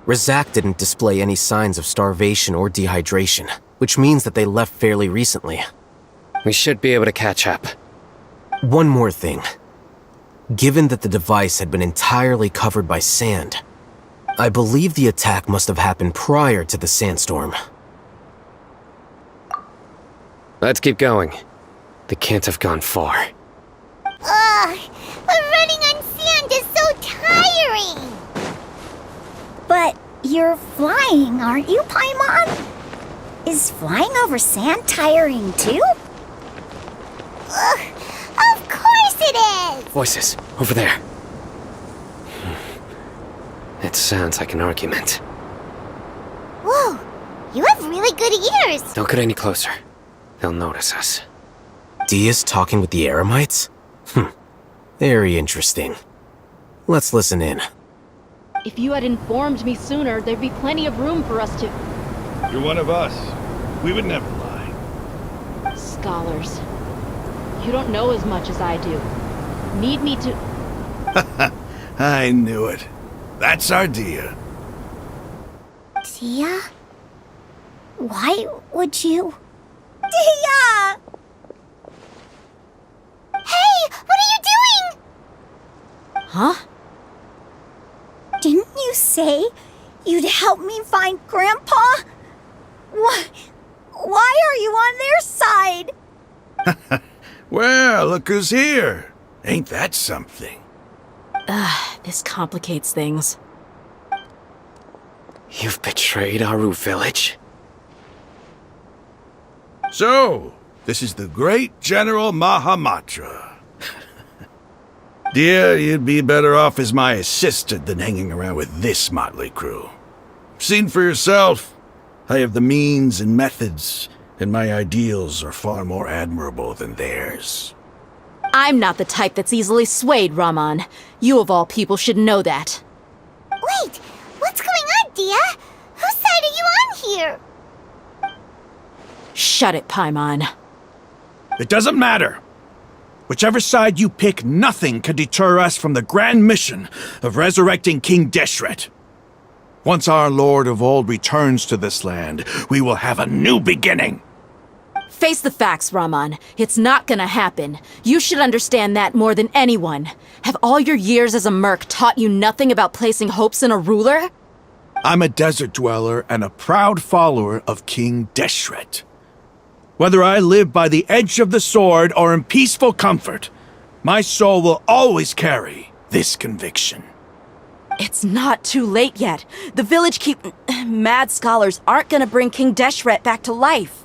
Razak didn't display any signs of starvation or dehydration, which means that they left fairly recently. We should be able to catch up. One more thing. Given that the device had been entirely covered by sand, I believe the attack must have happened prior to the sandstorm. Let's keep going. They can't have gone far. Ugh, but running on sand is so tiring. But you're flying, aren't you, Paimon? Is flying over sand tiring too? Ugh, of course it is! Voices, over there. It sounds like an argument. Whoa, you have really good ears. Don't get any closer. They'll notice us. Dia's talking with the Eremites? Very interesting. Let's listen in. If you had informed me sooner, there'd be plenty of room for us to... You're one of us. We would never lie. Scholars. You don't know as much as I do. Need me to... I knew it. That's our Dia. Dia? Why would you... Dia! Hey, what are you doing? Huh? Didn't you say you'd help me find Grandpa? Why are you on their side? Well, look who's here. Ain't that something? This complicates things. You've betrayed Aru village? So, this is the great General Mahamatra. Dear, you'd be better off as my assistant than hanging around with this motley crew. Seen for yourself, I have the means and methods, and my ideals are far more admirable than theirs. I'm not the type that's easily swayed, Raman. You of all people should know that. Wait, what's going on, Dia? Whose side are you on here? Shut it, Paimon. It doesn't matter. Whichever side you pick, nothing can deter us from the grand mission of resurrecting King Deshret. Once our Lord of Old returns to this land, we will have a new beginning. Face the facts, Raman. It's not gonna happen. You should understand that more than anyone. Have all your years as a merc taught you nothing about placing hopes in a ruler? I'm a desert dweller and a proud follower of King Deshret. Whether I live by the edge of the sword or in peaceful comfort, my soul will always carry this conviction. It's not too late yet. The village mad scholars aren't gonna bring King Deshret back to life.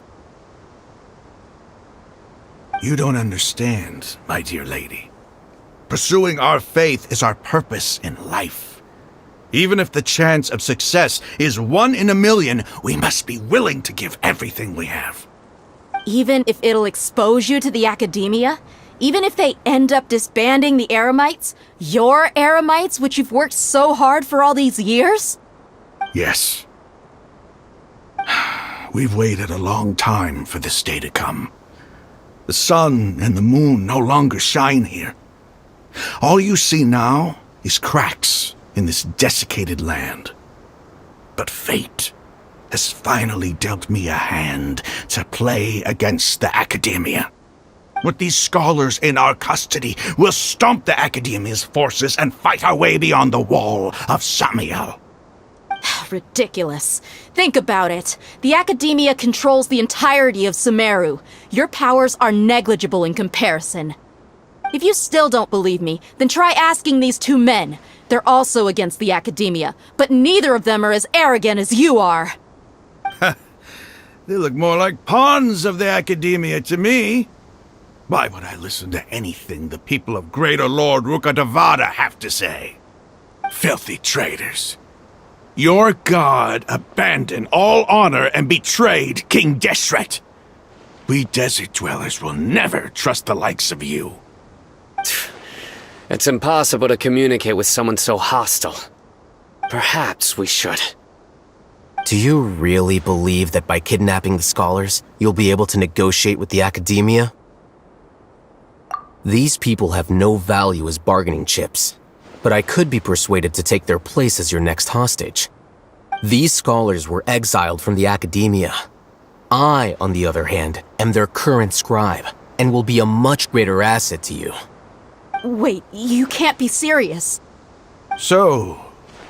You don't understand, my dear lady. Pursuing our faith is our purpose in life. Even if the chance of success is 1 in a million, we must be willing to give everything we have. Even if it'll expose you to the academia? Even if they end up disbanding the Eremites? Your Eremites, which you've worked so hard for all these years? Yes. We've waited a long time for this day to come. The sun and the moon no longer shine here. All you see now is cracks in this desiccated land. But fate has finally dealt me a hand to play against the academia. With these scholars in our custody, we'll stomp the academia's forces and fight our way beyond the wall of Samiel. Ridiculous. Think about it. The academia controls the entirety of Sumeru. Your powers are negligible in comparison. If you still don't believe me, then try asking these 2 men. They're also against the academia, but neither of them are as arrogant as you are. They look more like pawns of the academia to me. Why would I listen to anything the people of Greater Lord Rukkhadevada have to say? Filthy traitors. Your god abandoned all honor and betrayed King Deshret. We desert dwellers will never trust the likes of you. It's impossible to communicate with someone so hostile. Perhaps we should. Do you really believe that by kidnapping the scholars, you'll be able to negotiate with the academia? These people have no value as bargaining chips, but I could be persuaded to take their place as your next hostage. These scholars were exiled from the academia. I, on the other hand, am their current scribe, and will be a much greater asset to you. Wait, you can't be serious. So,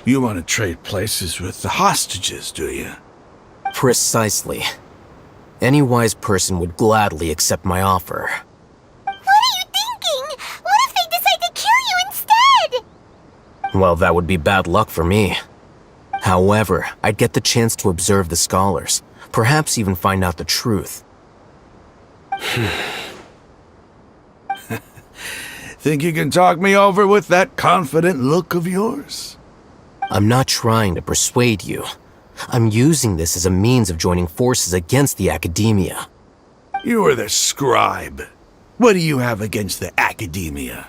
you want to trade places with the hostages, do you? Precisely. Any wise person would gladly accept my offer. What are you thinking? What if they decide to kill you instead? Well, that would be bad luck for me. However, I'd get the chance to observe the scholars, perhaps even find out the truth. Think you can talk me over with that confident look of yours? I'm not trying to persuade you. I'm using this as a means of joining forces against the academia. You are the scribe. What do you have against the academia?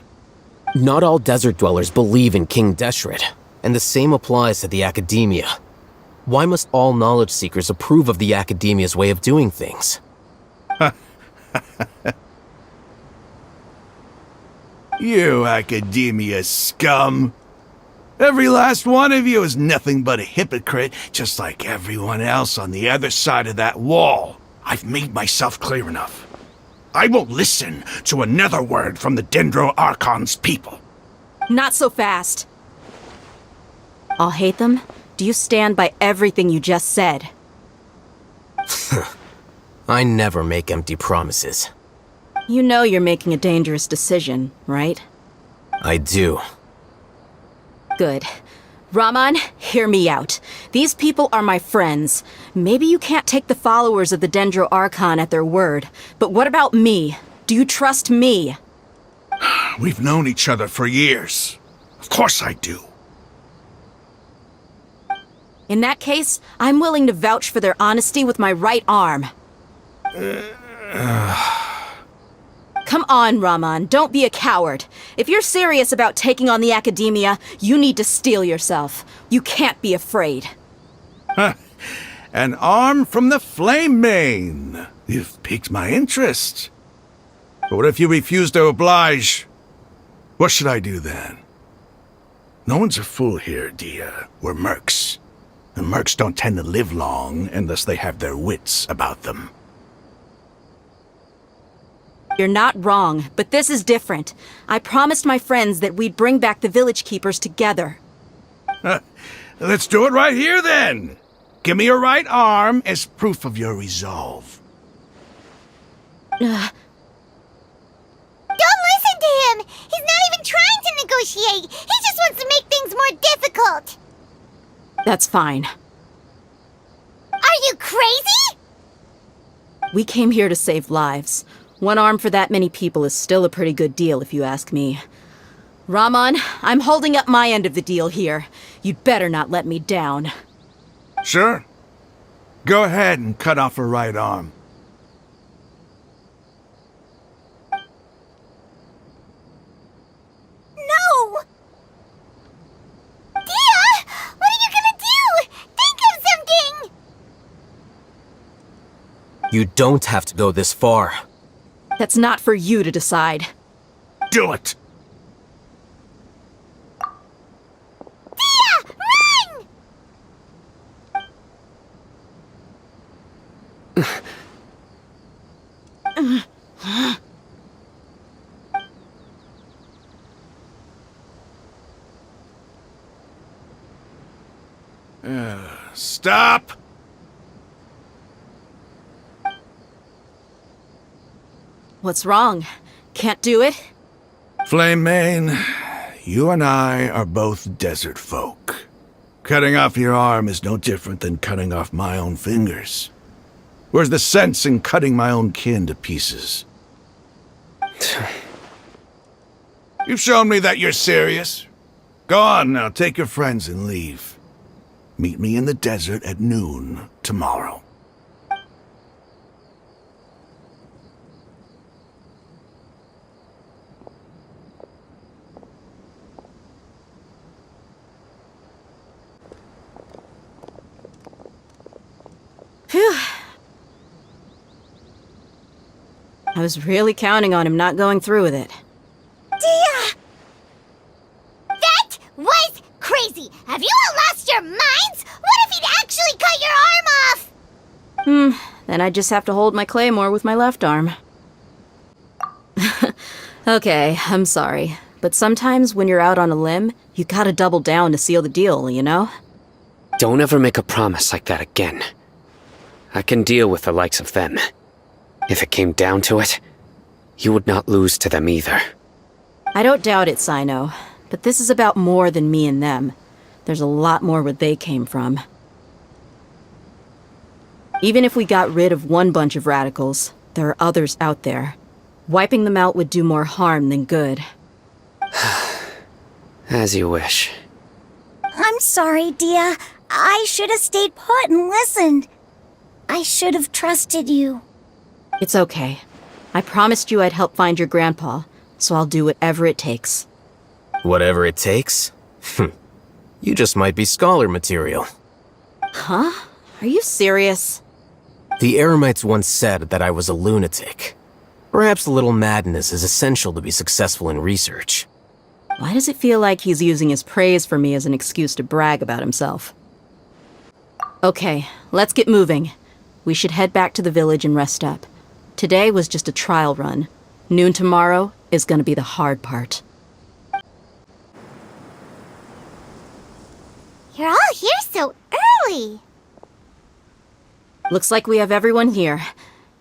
Not all desert dwellers believe in King Deshret, and the same applies to the academia. Why must all knowledge seekers approve of the academia's way of doing things? You academia scum. Every last one of you is nothing but a hypocrite, just like everyone else on the other side of that wall. I've made myself clear enough. I won't listen to another word from the Dendro Archon's people. Not so fast. I'll hate them. Do you stand by everything you just said? I never make empty promises. You know you're making a dangerous decision, right? I do. Good. Raman, hear me out. These people are my friends. Maybe you can't take the followers of the Dendro Archon at their word, but what about me? Do you trust me? We've known each other for years. Of course I do. In that case, I'm willing to vouch for their honesty with my right arm. Come on, Raman, don't be a coward. If you're serious about taking on the academia, you need to steel yourself. You can't be afraid. An arm from the Flame Mane. You've piqued my interest. But what if you refuse to oblige? What should I do then? No one's a fool here, Dia. We're mercs. And mercs don't tend to live long unless they have their wits about them. You're not wrong, but this is different. I promised my friends that we'd bring back the village keepers together. Let's do it right here, then. Give me your right arm as proof of your resolve. Don't listen to him! He's not even trying to negotiate! He just wants to make things more difficult! That's fine. Are you crazy? We came here to save lives. One arm for that many people is still a pretty good deal, if you ask me. Rahman, I'm holding up my end of the deal here. You'd better not let me down. Sure. Go ahead and cut off her right arm. No! Dia! What are you gonna do? Think of something! You don't have to go this far. That's not for you to decide. Do it! Dia! Run! Stop! What's wrong? Can't do it? Flame Mane, you and I are both desert folk. Cutting off your arm is no different than cutting off my own fingers. Where's the sense in cutting my own kin to pieces? You've shown me that you're serious. Go on now, take your friends and leave. Meet me in the desert at noon tomorrow. Phew. I was really counting on him not going through with it. Dia! That was crazy! Have you all lost your minds? What if he'd actually cut your arm off? Then I just have to hold my claymore with my left arm. Okay, I'm sorry. But sometimes when you're out on a limb, you gotta double down to seal the deal, you know? Don't ever make a promise like that again. I can deal with the likes of them. If it came down to it, you would not lose to them either. I don't doubt it, Sino. But this is about more than me and them. There's a lot more where they came from. Even if we got rid of one bunch of radicals, there are others out there. Wiping them out would do more harm than good. As you wish. I'm sorry, Dia. I should have stayed put and listened. I should have trusted you. It's okay. I promised you I'd help find your grandpa, so I'll do whatever it takes. Whatever it takes? You just might be scholar material. Huh? Are you serious? The Eremites once said that I was a lunatic. Perhaps a little madness is essential to be successful in research. Why does it feel like he's using his praise for me as an excuse to brag about himself? Okay, let's get moving. We should head back to the village and rest up. Today was just a trial run. Noon tomorrow is gonna be the hard part. You're all here so early. Looks like we have everyone here.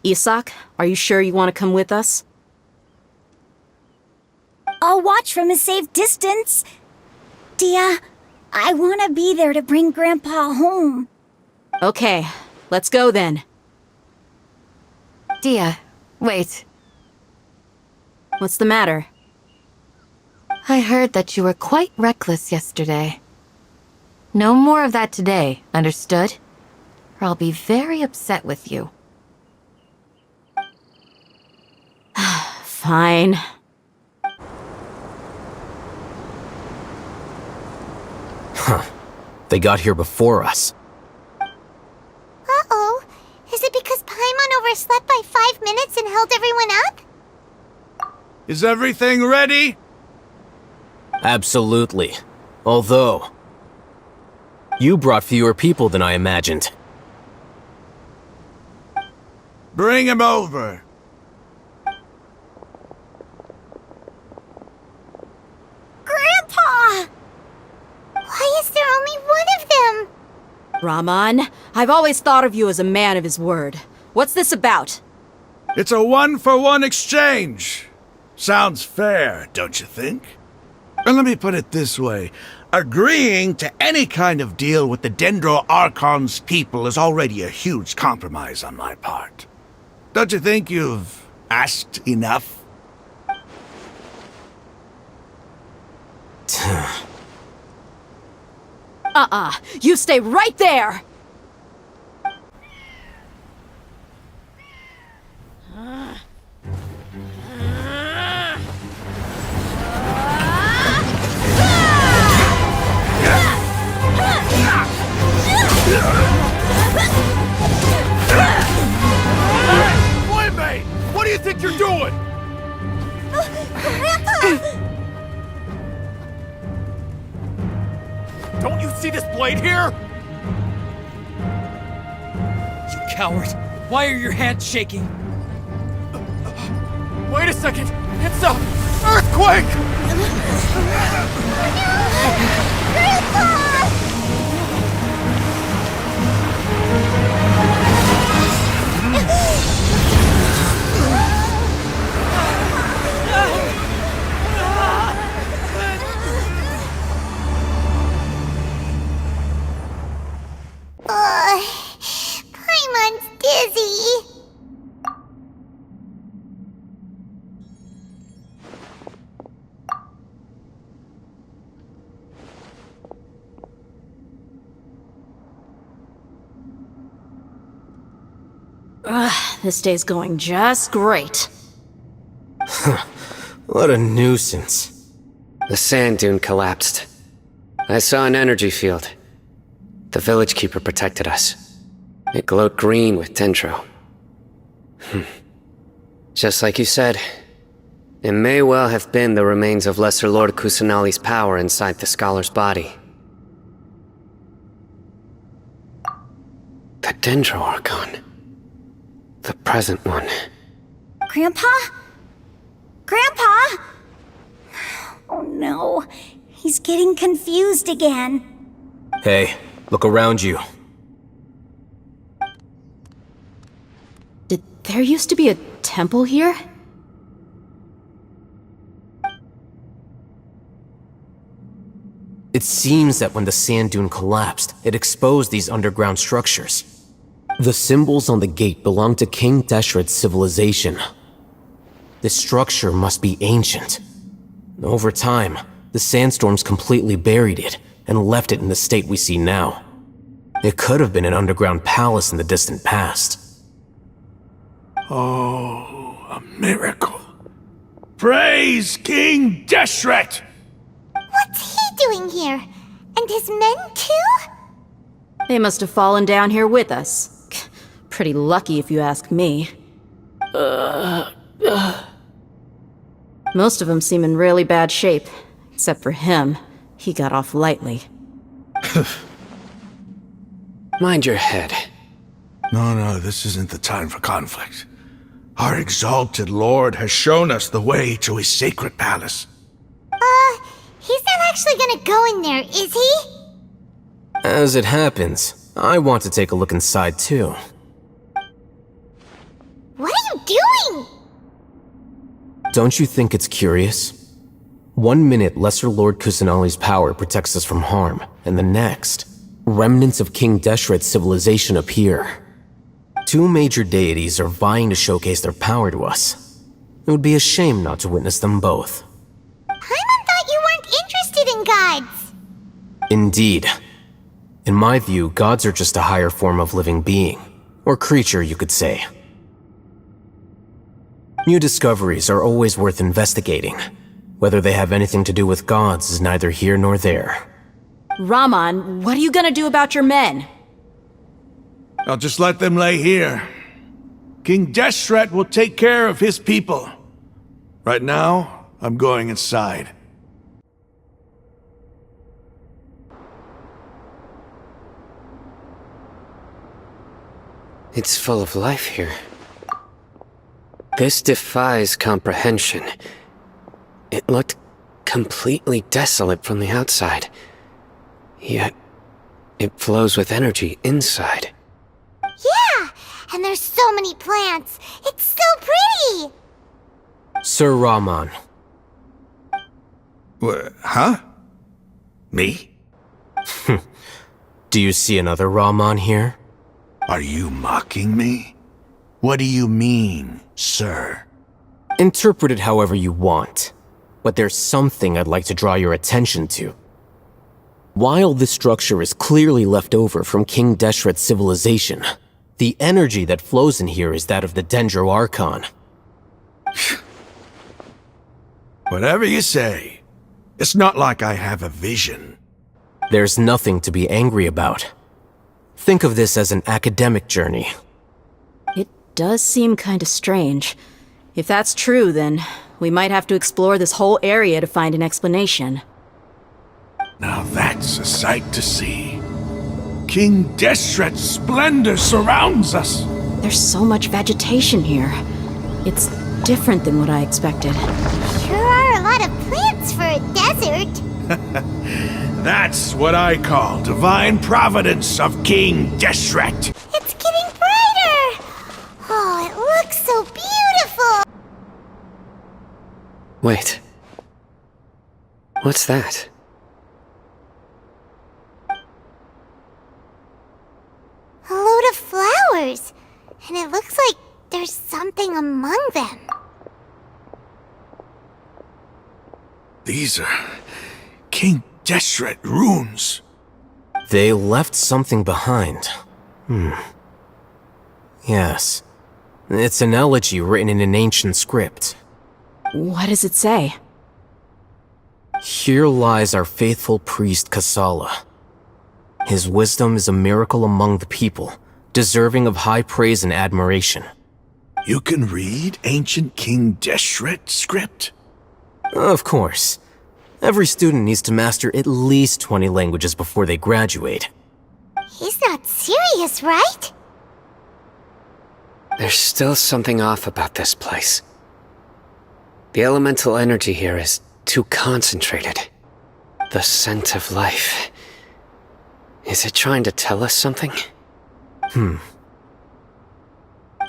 Isak, are you sure you want to come with us? I'll watch from a safe distance. Dia, I want to be there to bring Grandpa home. Okay, let's go then. Dia, wait. What's the matter? I heard that you were quite reckless yesterday. No more of that today, understood? Or I'll be very upset with you. Fine. They got here before us. Uh-oh. Is it because Paimon overslept by 5 minutes and held everyone up? Is everything ready? Absolutely. Although, you brought fewer people than I imagined. Bring him over. Grandpa! Why is there only one of them? Rahman, I've always thought of you as a man of his word. What's this about? It's a one-for-one exchange. Sounds fair, don't you think? And let me put it this way. Agreeing to any kind of deal with the Dendro Archon's people is already a huge compromise on my part. Don't you think you've asked enough? You stay right there! Playmate! What do you think you're doing? Don't you see this blade here? You coward! Why are your hands shaking? Wait a second! It's a earthquake! Paimon's dizzy. This day's going just great. What a nuisance. The sand dune collapsed. I saw an energy field. The village keeper protected us. It glowed green with dendro. Just like you said, it may well have been the remains of Lesser Lord Kusanali's power inside the scholar's body. The dendro archon. The present one. Grandpa? Grandpa? Oh no, he's getting confused again. Hey, look around you. Did there used to be a temple here? It seems that when the sand dune collapsed, it exposed these underground structures. The symbols on the gate belong to King Deshret's civilization. This structure must be ancient. Over time, the sandstorms completely buried it and left it in the state we see now. It could have been an underground palace in the distant past. Oh, a miracle. Praise King Deshret! What's he doing here? And his men too? They must have fallen down here with us. Pretty lucky if you ask me. Most of them seem in really bad shape. Except for him. He got off lightly. Mind your head. No, this isn't the time for conflict. Our exalted lord has shown us the way to his sacred palace. He's not actually gonna go in there, is he? As it happens, I want to take a look inside too. What are you doing? Don't you think it's curious? 1 minute, Lesser Lord Kusanali's power protects us from harm, and the next, remnants of King Deshret's civilization appear. 2 major deities are vying to showcase their power to us. It would be a shame not to witness them both. Paimon thought you weren't interested in gods. Indeed. In my view, gods are just a higher form of living being, or creature, you could say. New discoveries are always worth investigating. Whether they have anything to do with gods is neither here nor there. Raman, what are you gonna do about your men? I'll just let them lay here. King Deshret will take care of his people. Right now, I'm going inside. It's full of life here. This defies comprehension. It looked completely desolate from the outside. Yet, it flows with energy inside. Yeah, and there's so many plants. It's so pretty. Sir Raman. Huh? Me? Do you see another Raman here? Are you mocking me? What do you mean, sir? Interpret it however you want. but there's something I'd like to draw your attention to. While this structure is clearly left over from King Deshret's civilization, the energy that flows in here is that of the Dendro Archon. Whatever you say. It's not like I have a vision. There's nothing to be angry about. Think of this as an academic journey. It does seem kinda strange. If that's true, then we might have to explore this whole area to find an explanation. Now that's a sight to see. King Deshret's splendor surrounds us. There's so much vegetation here. It's different than what I expected. Sure are a lot of plants for a desert. That's what I call divine providence of King Deshret. It's getting brighter. Oh, it looks so beautiful. Wait. What's that? A load of flowers. And it looks like there's something among them. These are King Deshret runes. They left something behind. Yes. It's an elegy written in an ancient script. What does it say? Here lies our faithful priest Kasala. His wisdom is a miracle among the people, deserving of high praise and admiration. You can read ancient King Deshret script? Of course. Every student needs to master at least 20 languages before they graduate. He's not serious, right? There's still something off about this place. The elemental energy here is too concentrated. The scent of life. Is it trying to tell us something?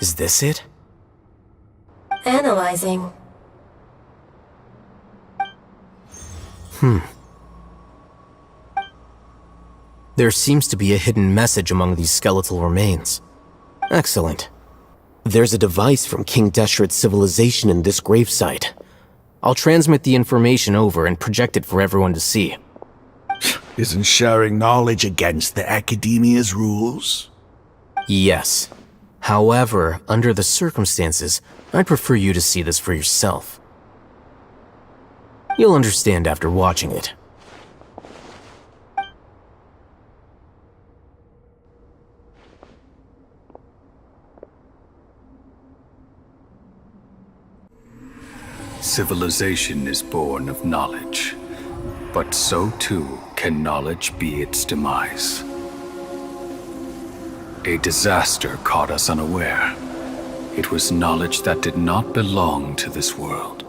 Is this it? Analyzing. There seems to be a hidden message among these skeletal remains. Excellent. There's a device from King Deshret's civilization in this gravesite. I'll transmit the information over and project it for everyone to see. Isn't sharing knowledge against the Academia's rules? Yes. However, under the circumstances, I'd prefer you to see this for yourself. You'll understand after watching it. Civilization is born of knowledge, but so too can knowledge be its demise. A disaster caught us unaware. It was knowledge that did not belong to this world.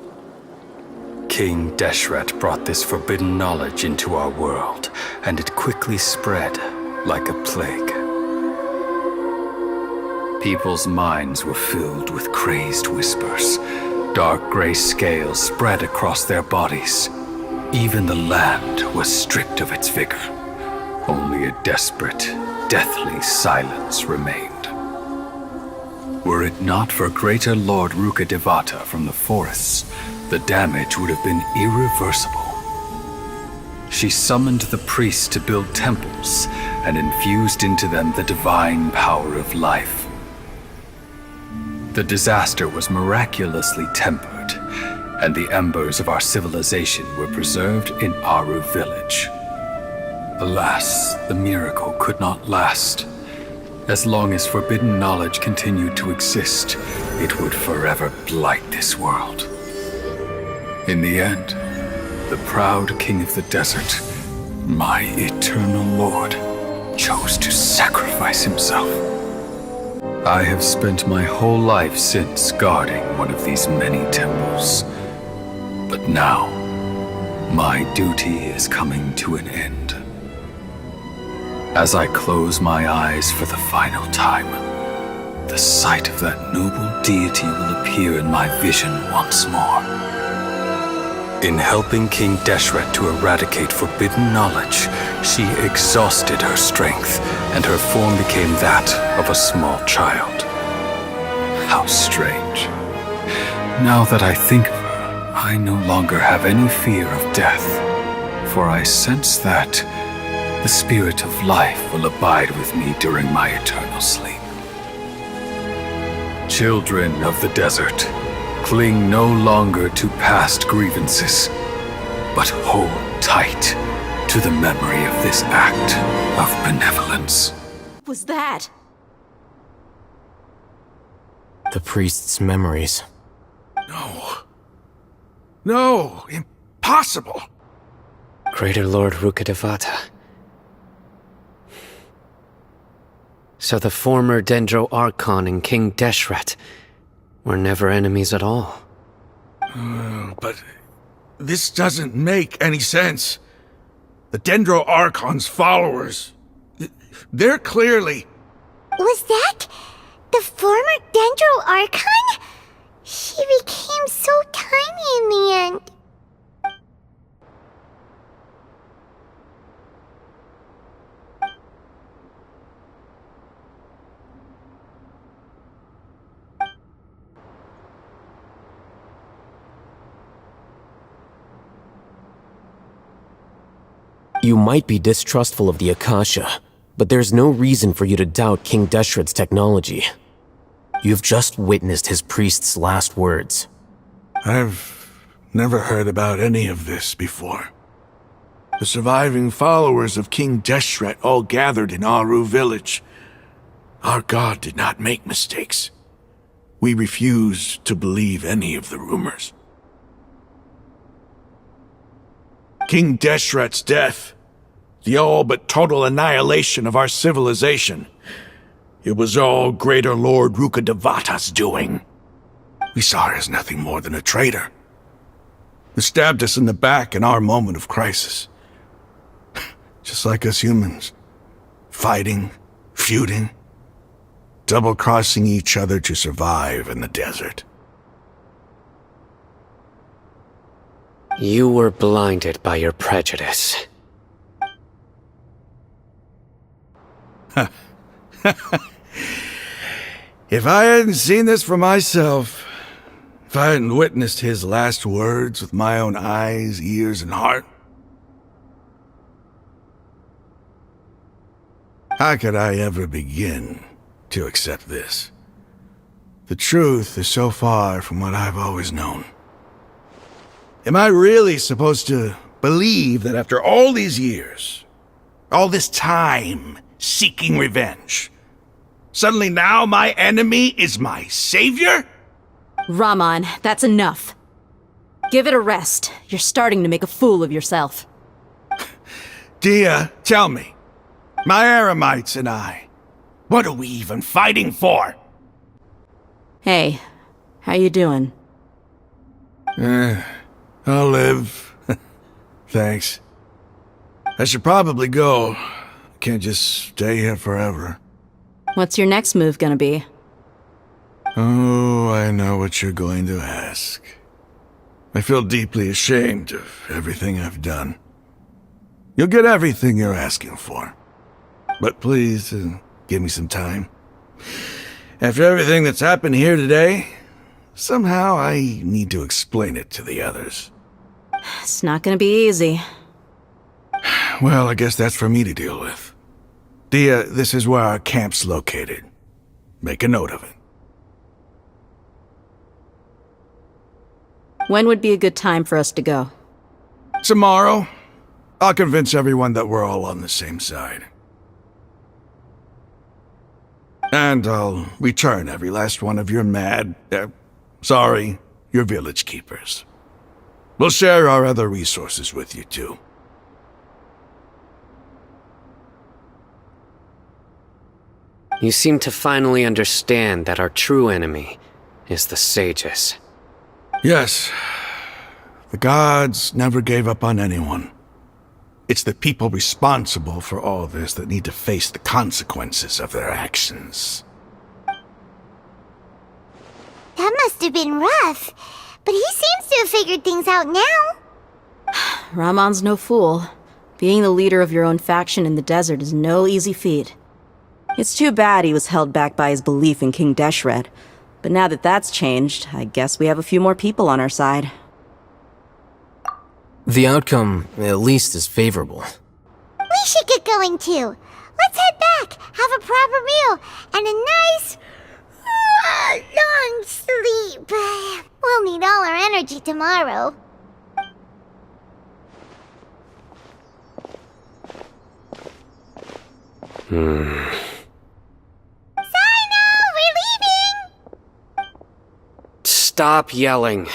King Deshret brought this forbidden knowledge into our world, and it quickly spread like a plague. People's minds were filled with crazed whispers. Dark gray scales spread across their bodies. Even the land was stripped of its vigor. Only a desperate, deathly silence remained. Were it not for greater Lord Ruka Devata from the forests, the damage would have been irreversible. She summoned the priests to build temples and infused into them the divine power of life. The disaster was miraculously tempered, and the embers of our civilization were preserved in Aru village. Alas, the miracle could not last. As long as forbidden knowledge continued to exist, it would forever blight this world. In the end, the proud king of the desert, my eternal lord, chose to sacrifice himself. I have spent my whole life since guarding one of these many temples. But now, my duty is coming to an end. As I close my eyes for the final time, the sight of that noble deity will appear in my vision once more. In helping King Deshret to eradicate forbidden knowledge, she exhausted her strength, and her form became that of a small child. How strange. Now that I think of her, I no longer have any fear of death, for I sense that the spirit of life will abide with me during my eternal sleep. Children of the desert, cling no longer to past grievances, but hold tight to the memory of this act of benevolence. What was that? The priest's memories. No, impossible. Greater Lord Rukkhadevata. So the former Dendro Archon and King Deshret were never enemies at all. But this doesn't make any sense. The Dendro Archon's followers, they're clearly... Was that the former Dendro Archon? She became so tiny in the end. You might be distrustful of the Akasha, but there's no reason for you to doubt King Deshret's technology. You've just witnessed his priest's last words. I've never heard about any of this before. The surviving followers of King Deshret all gathered in Aru village. Our god did not make mistakes. We refuse to believe any of the rumors. King Deshret's death, the all but total annihilation of our civilization, it was all Greater Lord Rukkhadevata's doing. We saw her as nothing more than a traitor, who stabbed us in the back in our moment of crisis. Just like us humans, fighting, feuding, double-crossing each other to survive in the desert. You were blinded by your prejudice. If I hadn't seen this for myself, if I hadn't witnessed his last words with my own eyes, ears, and heart, how could I ever begin to accept this? The truth is so far from what I've always known. Am I really supposed to believe that after all these years, all this time seeking revenge, suddenly now my enemy is my savior? Raman, that's enough. Give it a rest. You're starting to make a fool of yourself. Dia, tell me, my Eremites and I, what are we even fighting for? Hey, how you doing? I'll live. Thanks. I should probably go. Can't just stay here forever. What's your next move gonna be? Oh, I know what you're going to ask. I feel deeply ashamed of everything I've done. You'll get everything you're asking for. But please, give me some time. After everything that's happened here today, somehow I need to explain it to the others. It's not gonna be easy. Well, I guess that's for me to deal with. Dia, this is where our camp's located. Make a note of it. When would be a good time for us to go? Tomorrow, I'll convince everyone that we're all on the same side. And I'll return every last one of your your village keepers. We'll share our other resources with you too. You seem to finally understand that our true enemy is the sages. Yes. The gods never gave up on anyone. It's the people responsible for all this that need to face the consequences of their actions. That must have been rough, but he seems to have figured things out now. Raman's no fool. Being the leader of your own faction in the desert is no easy feat. It's too bad he was held back by his belief in King Deshret, but now that that's changed, I guess we have a few more people on our side. The outcome, at least, is favorable. We should get going too. Let's head back, have a proper meal, and a nice, long sleep. We'll need all our energy tomorrow. Stop yelling.